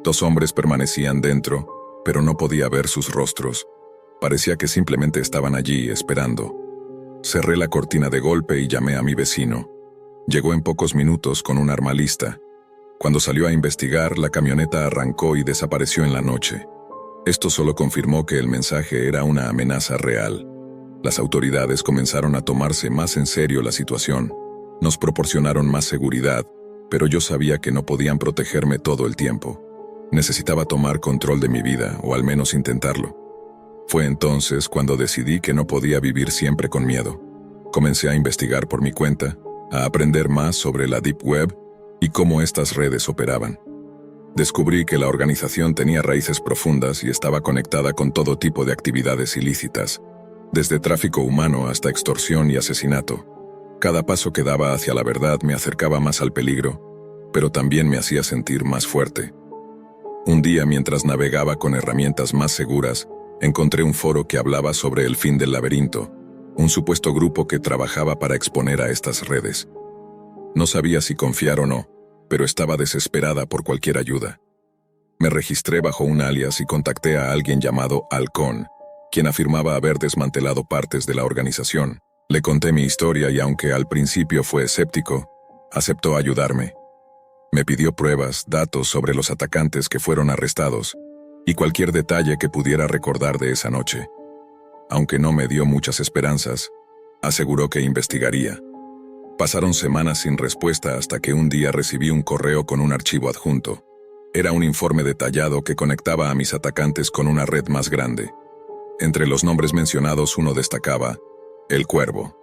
Dos hombres permanecían dentro, pero no podía ver sus rostros. Parecía que simplemente estaban allí, esperando. Cerré la cortina de golpe y llamé a mi vecino. Llegó en pocos minutos con un arma lista. Cuando salió a investigar, la camioneta arrancó y desapareció en la noche. Esto solo confirmó que el mensaje era una amenaza real. Las autoridades comenzaron a tomarse más en serio la situación. Nos proporcionaron más seguridad, pero yo sabía que no podían protegerme todo el tiempo. Necesitaba tomar control de mi vida, o al menos intentarlo. Fue entonces cuando decidí que no podía vivir siempre con miedo. Comencé a investigar por mi cuenta, a aprender más sobre la Deep Web y cómo estas redes operaban. Descubrí que la organización tenía raíces profundas y estaba conectada con todo tipo de actividades ilícitas, desde tráfico humano hasta extorsión y asesinato. Cada paso que daba hacia la verdad me acercaba más al peligro, pero también me hacía sentir más fuerte. Un día, mientras navegaba con herramientas más seguras, encontré un foro que hablaba sobre el fin del laberinto, un supuesto grupo que trabajaba para exponer a estas redes. No sabía si confiar o no, pero estaba desesperada por cualquier ayuda. Me registré bajo un alias y contacté a alguien llamado Halcón, quien afirmaba haber desmantelado partes de la organización. Le conté mi historia y aunque al principio fue escéptico, aceptó ayudarme. Me pidió pruebas, datos sobre los atacantes que fueron arrestados y cualquier detalle que pudiera recordar de esa noche. Aunque no me dio muchas esperanzas, aseguró que investigaría. Pasaron semanas sin respuesta hasta que un día recibí un correo con un archivo adjunto. Era un informe detallado que conectaba a mis atacantes con una red más grande. Entre los nombres mencionados uno destacaba: El Cuervo.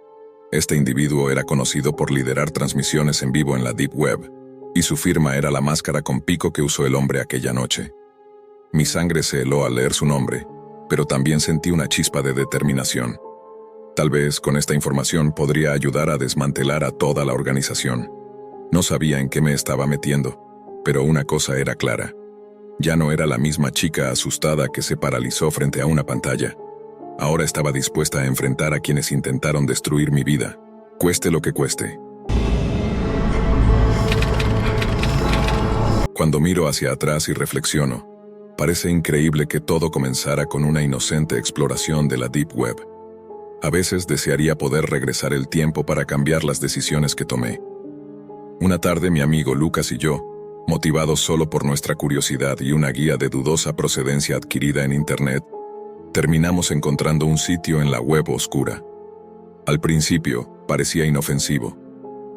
Este individuo era conocido por liderar transmisiones en vivo en la Deep Web, y su firma era la máscara con pico que usó el hombre aquella noche. Mi sangre se heló al leer su nombre, pero también sentí una chispa de determinación. Tal vez con esta información podría ayudar a desmantelar a toda la organización. No sabía en qué me estaba metiendo, pero una cosa era clara. Ya no era la misma chica asustada que se paralizó frente a una pantalla. Ahora estaba dispuesta a enfrentar a quienes intentaron destruir mi vida, cueste lo que cueste. Cuando miro hacia atrás y reflexiono, parece increíble que todo comenzara con una inocente exploración de la Deep Web. A veces desearía poder regresar el tiempo para cambiar las decisiones que tomé. Una tarde mi amigo Lucas y yo, motivados solo por nuestra curiosidad y una guía de dudosa procedencia adquirida en Internet, terminamos encontrando un sitio en la web oscura. Al principio, parecía inofensivo.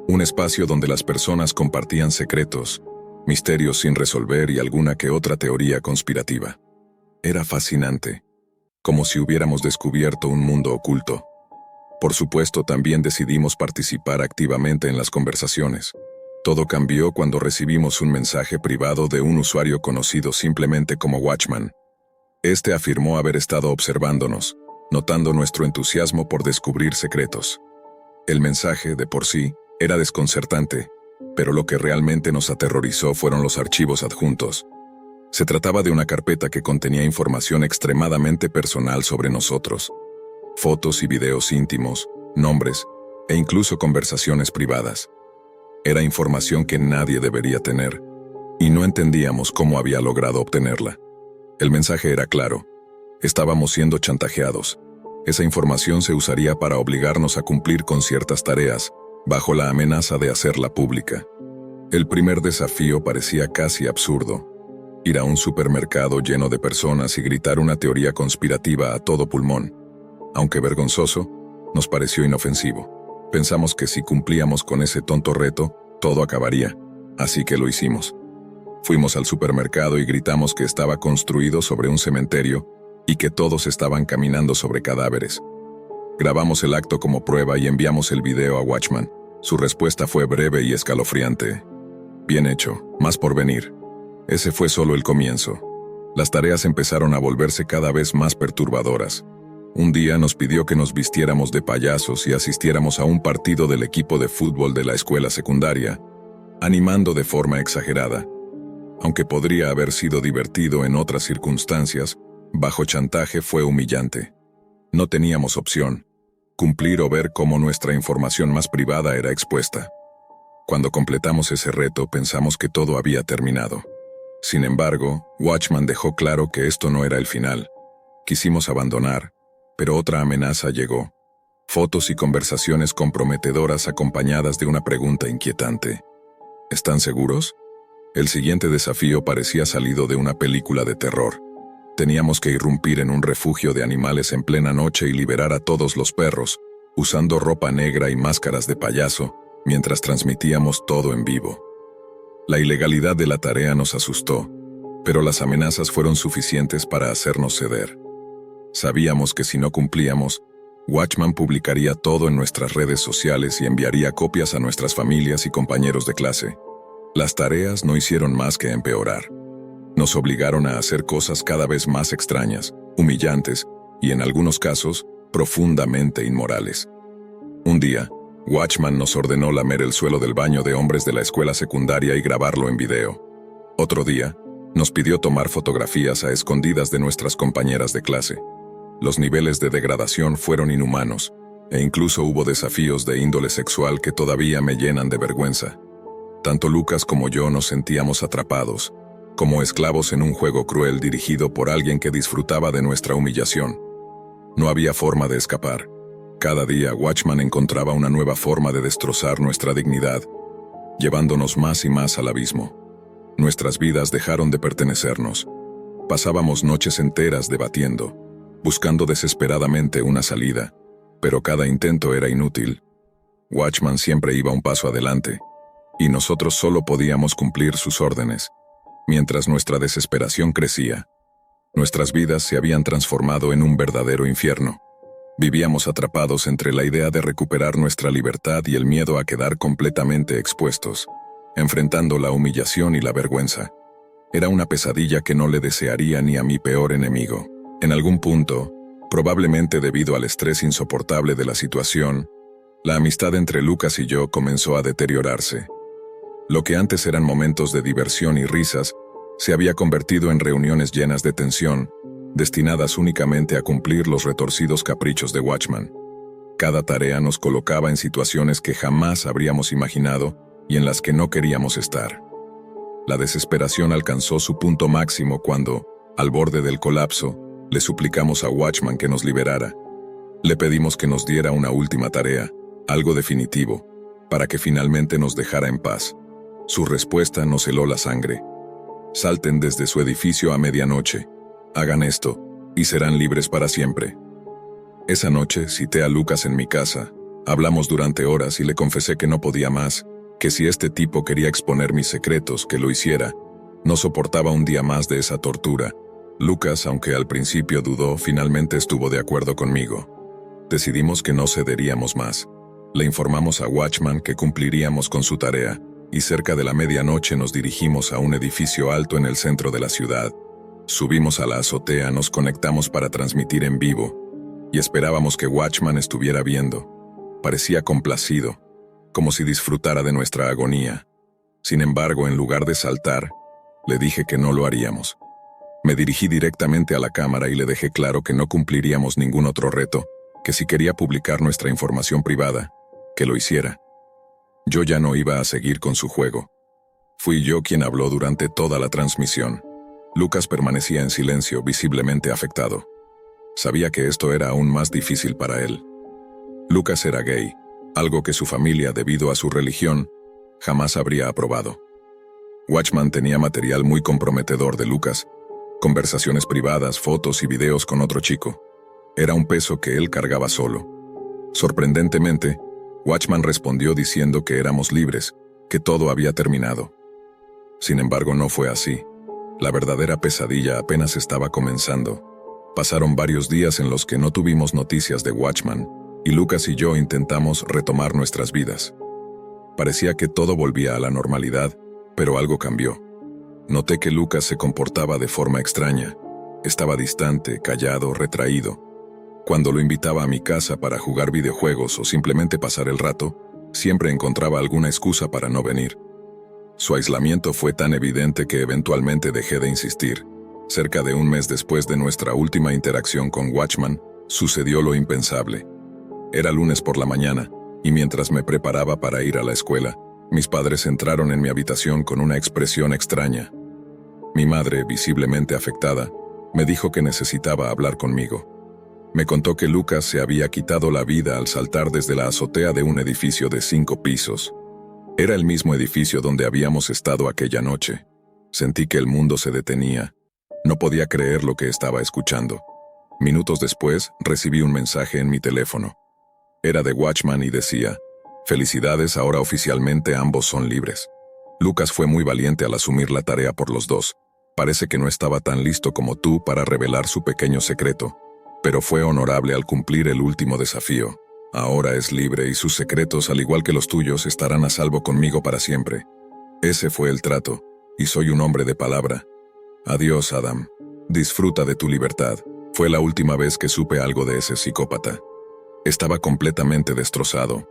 Un espacio donde las personas compartían secretos, misterios sin resolver y alguna que otra teoría conspirativa. Era fascinante, como si hubiéramos descubierto un mundo oculto. Por supuesto, también decidimos participar activamente en las conversaciones. Todo cambió cuando recibimos un mensaje privado de un usuario conocido simplemente como Watchman. Este afirmó haber estado observándonos, notando nuestro entusiasmo por descubrir secretos. El mensaje, de por sí, era desconcertante, pero lo que realmente nos aterrorizó fueron los archivos adjuntos. Se trataba de una carpeta que contenía información extremadamente personal sobre nosotros. Fotos y videos íntimos, nombres e incluso conversaciones privadas. Era información que nadie debería tener, y no entendíamos cómo había logrado obtenerla. El mensaje era claro. Estábamos siendo chantajeados. Esa información se usaría para obligarnos a cumplir con ciertas tareas, bajo la amenaza de hacerla pública. El primer desafío parecía casi absurdo. Ir a un supermercado lleno de personas y gritar una teoría conspirativa a todo pulmón. Aunque vergonzoso, nos pareció inofensivo. Pensamos que si cumplíamos con ese tonto reto, todo acabaría, así que lo hicimos. Fuimos al supermercado y gritamos que estaba construido sobre un cementerio y que todos estaban caminando sobre cadáveres. Grabamos el acto como prueba y enviamos el video a Watchman. Su respuesta fue breve y escalofriante. Bien hecho, más por venir. Ese fue solo el comienzo. Las tareas empezaron a volverse cada vez más perturbadoras. Un día nos pidió que nos vistiéramos de payasos y asistiéramos a un partido del equipo de fútbol de la escuela secundaria, animando de forma exagerada. Aunque podría haber sido divertido en otras circunstancias, bajo chantaje fue humillante. No teníamos opción: cumplir o ver cómo nuestra información más privada era expuesta. Cuando completamos ese reto, pensamos que todo había terminado. Sin embargo, Watchman dejó claro que esto no era el final. Quisimos abandonar, pero otra amenaza llegó. Fotos y conversaciones comprometedoras acompañadas de una pregunta inquietante. ¿Están seguros? El siguiente desafío parecía salido de una película de terror. Teníamos que irrumpir en un refugio de animales en plena noche y liberar a todos los perros, usando ropa negra y máscaras de payaso, mientras transmitíamos todo en vivo. La ilegalidad de la tarea nos asustó, pero las amenazas fueron suficientes para hacernos ceder. Sabíamos que si no cumplíamos, Watchman publicaría todo en nuestras redes sociales y enviaría copias a nuestras familias y compañeros de clase. Las tareas no hicieron más que empeorar. Nos obligaron a hacer cosas cada vez más extrañas, humillantes y, en algunos casos, profundamente inmorales. Un día, Watchman nos ordenó lamer el suelo del baño de hombres de la escuela secundaria y grabarlo en video. Otro día, nos pidió tomar fotografías a escondidas de nuestras compañeras de clase. Los niveles de degradación fueron inhumanos, E incluso hubo desafíos de índole sexual que todavía me llenan de vergüenza. Tanto Lucas como yo nos sentíamos atrapados, como esclavos en un juego cruel dirigido por alguien que disfrutaba de nuestra humillación. No había forma de escapar. Cada día Watchman encontraba una nueva forma de destrozar nuestra dignidad, llevándonos más y más al abismo. Nuestras vidas dejaron de pertenecernos. Pasábamos noches enteras debatiendo, buscando desesperadamente una salida, pero cada intento era inútil. Watchman siempre iba un paso adelante, y nosotros solo podíamos cumplir sus órdenes. Mientras nuestra desesperación crecía, nuestras vidas se habían transformado en un verdadero infierno. Vivíamos atrapados entre la idea de recuperar nuestra libertad y el miedo a quedar completamente expuestos, enfrentando la humillación y la vergüenza. Era una pesadilla que no le desearía ni a mi peor enemigo. En algún punto, probablemente debido al estrés insoportable de la situación, la amistad entre Lucas y yo comenzó a deteriorarse. Lo que antes eran momentos de diversión y risas, se había convertido en reuniones llenas de tensión, destinadas únicamente a cumplir los retorcidos caprichos de Watchman. Cada tarea nos colocaba en situaciones que jamás habríamos imaginado y en las que no queríamos estar. La desesperación alcanzó su punto máximo cuando, al borde del colapso, le suplicamos a Watchman que nos liberara. Le pedimos que nos diera una última tarea, algo definitivo, para que finalmente nos dejara en paz. Su respuesta nos heló la sangre. Salten desde su edificio a medianoche. Hagan esto, y serán libres para siempre. Esa noche cité a Lucas en mi casa, hablamos durante horas y le confesé que no podía más, que si este tipo quería exponer mis secretos, que lo hiciera. No soportaba un día más de esa tortura. Lucas, aunque al principio dudó, finalmente estuvo de acuerdo conmigo. Decidimos que no cederíamos más. Le informamos a Watchman que cumpliríamos con su tarea, y cerca de la medianoche nos dirigimos a un edificio alto en el centro de la ciudad. Subimos a la azotea, nos conectamos para transmitir en vivo, y esperábamos que Watchman estuviera viendo. Parecía complacido, como si disfrutara de nuestra agonía. Sin embargo, en lugar de saltar, le dije que no lo haríamos. Me dirigí directamente a la cámara y le dejé claro que no cumpliríamos ningún otro reto, que si quería publicar nuestra información privada, que lo hiciera. Yo ya no iba a seguir con su juego. Fui yo quien habló durante toda la transmisión. Lucas permanecía en silencio, visiblemente afectado. Sabía que esto era aún más difícil para él. Lucas era gay, algo que su familia, debido a su religión, jamás habría aprobado. Watchman tenía material muy comprometedor de Lucas, conversaciones privadas, fotos y videos con otro chico. Era un peso que él cargaba solo. Sorprendentemente, Watchman respondió diciendo que éramos libres, que todo había terminado. Sin embargo, no fue así. La verdadera pesadilla apenas estaba comenzando. Pasaron varios días en los que no tuvimos noticias de Watchman, y Lucas y yo intentamos retomar nuestras vidas. Parecía que todo volvía a la normalidad, pero algo cambió. Noté que Lucas se comportaba de forma extraña. Estaba distante, callado, retraído. Cuando lo invitaba a mi casa para jugar videojuegos o simplemente pasar el rato, siempre encontraba alguna excusa para no venir. Su aislamiento fue tan evidente que eventualmente dejé de insistir. Cerca de un mes después de nuestra última interacción con Watchman, sucedió lo impensable. Era lunes por la mañana, y mientras me preparaba para ir a la escuela, mis padres entraron en mi habitación con una expresión extraña. Mi madre, visiblemente afectada, me dijo que necesitaba hablar conmigo. Me contó que Lucas se había quitado la vida al saltar desde la azotea de un edificio de 5 pisos. Era el mismo edificio donde habíamos estado aquella noche. Sentí que el mundo se detenía. No podía creer lo que estaba escuchando. Minutos después, recibí un mensaje en mi teléfono. Era de Watchman y decía: «Felicidades, ahora oficialmente ambos son libres». Lucas fue muy valiente al asumir la tarea por los dos. Parece que no estaba tan listo como tú para revelar su pequeño secreto, pero fue honorable al cumplir el último desafío. Ahora es libre y sus secretos, al igual que los tuyos, estarán a salvo conmigo para siempre. Ese fue el trato, y soy un hombre de palabra. Adiós, Adam. Disfruta de tu libertad. Fue la última vez que supe algo de ese psicópata. Estaba completamente destrozado.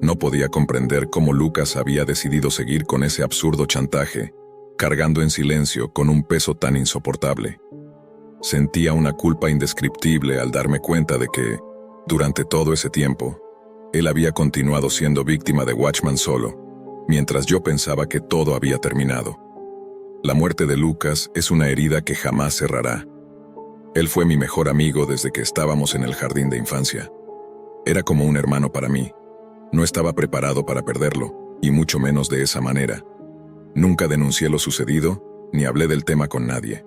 No podía comprender cómo Lucas había decidido seguir con ese absurdo chantaje, cargando en silencio con un peso tan insoportable. Sentía una culpa indescriptible al darme cuenta de que, Durante todo ese tiempo, él había continuado siendo víctima de Watchman solo, mientras yo pensaba que todo había terminado. La muerte de Lucas es una herida que jamás cerrará. Él fue mi mejor amigo desde que estábamos en el jardín de infancia. Era como un hermano para mí. No estaba preparado para perderlo, y mucho menos de esa manera. Nunca denuncié lo sucedido, ni hablé del tema con nadie.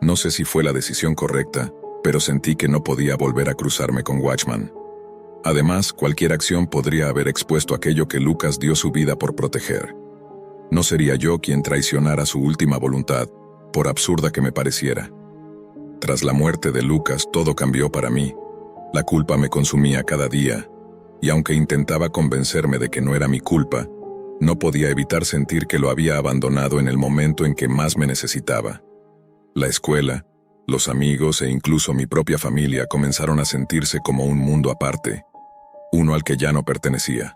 No sé si fue la decisión correcta, pero sentí que no podía volver a cruzarme con Watchman. Además, cualquier acción podría haber expuesto aquello que Lucas dio su vida por proteger. No sería yo quien traicionara su última voluntad, por absurda que me pareciera. Tras la muerte de Lucas, todo cambió para mí. La culpa me consumía cada día, y aunque intentaba convencerme de que no era mi culpa, no podía evitar sentir que lo había abandonado en el momento en que más me necesitaba. La escuela, los amigos e incluso mi propia familia comenzaron a sentirse como un mundo aparte, uno al que ya no pertenecía.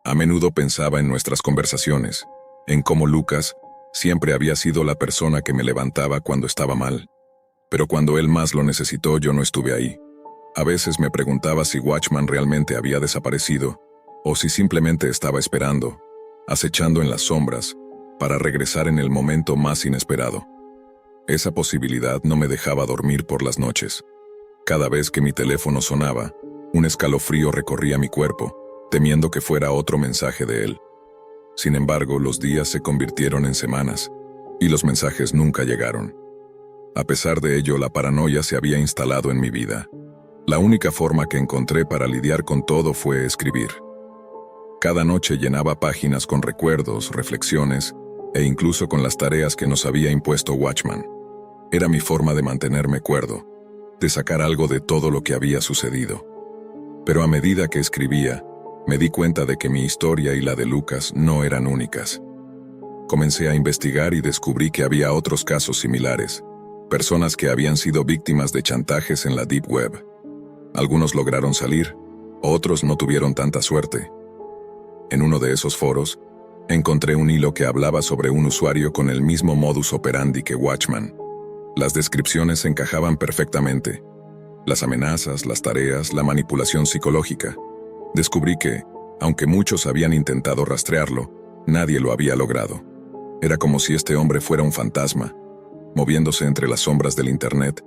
A menudo pensaba en nuestras conversaciones, en cómo Lucas siempre había sido la persona que me levantaba cuando estaba mal. Pero cuando él más lo necesitó, yo no estuve ahí. A veces me preguntaba si Watchman realmente había desaparecido, o si simplemente estaba esperando, acechando en las sombras, para regresar en el momento más inesperado. Esa posibilidad no me dejaba dormir por las noches. Cada vez que mi teléfono sonaba, un escalofrío recorría mi cuerpo, temiendo que fuera otro mensaje de él. Sin embargo, los días se convirtieron en semanas, y los mensajes nunca llegaron. A pesar de ello, la paranoia se había instalado en mi vida. La única forma que encontré para lidiar con todo fue escribir. Cada noche llenaba páginas con recuerdos, reflexiones, e incluso con las tareas que nos había impuesto Watchman. Era mi forma de mantenerme cuerdo, de sacar algo de todo lo que había sucedido. Pero a medida que escribía, me di cuenta de que mi historia y la de Lucas no eran únicas. Comencé a investigar y descubrí que había otros casos similares, personas que habían sido víctimas de chantajes en la Deep Web. Algunos lograron salir, otros no tuvieron tanta suerte. En uno de esos foros, encontré un hilo que hablaba sobre un usuario con el mismo modus operandi que Watchman. Las descripciones encajaban perfectamente. Las amenazas, las tareas, la manipulación psicológica. Descubrí que, aunque muchos habían intentado rastrearlo, nadie lo había logrado. Era como si este hombre fuera un fantasma, moviéndose entre las sombras del Internet,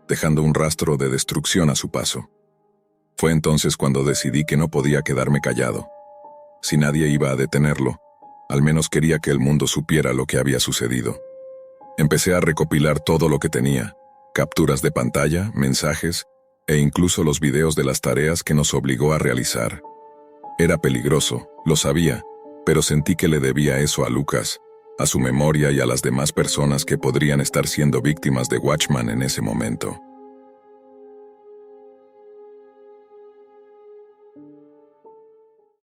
dejando un rastro de destrucción a su paso. Fue entonces cuando decidí que no podía quedarme callado. Si nadie iba a detenerlo, al menos quería que el mundo supiera lo que había sucedido. Empecé a recopilar todo lo que tenía, capturas de pantalla, mensajes, e incluso los videos de las tareas que nos obligó a realizar. Era peligroso, lo sabía, pero sentí que le debía eso a Lucas, a su memoria y a las demás personas que podrían estar siendo víctimas de Watchman en ese momento.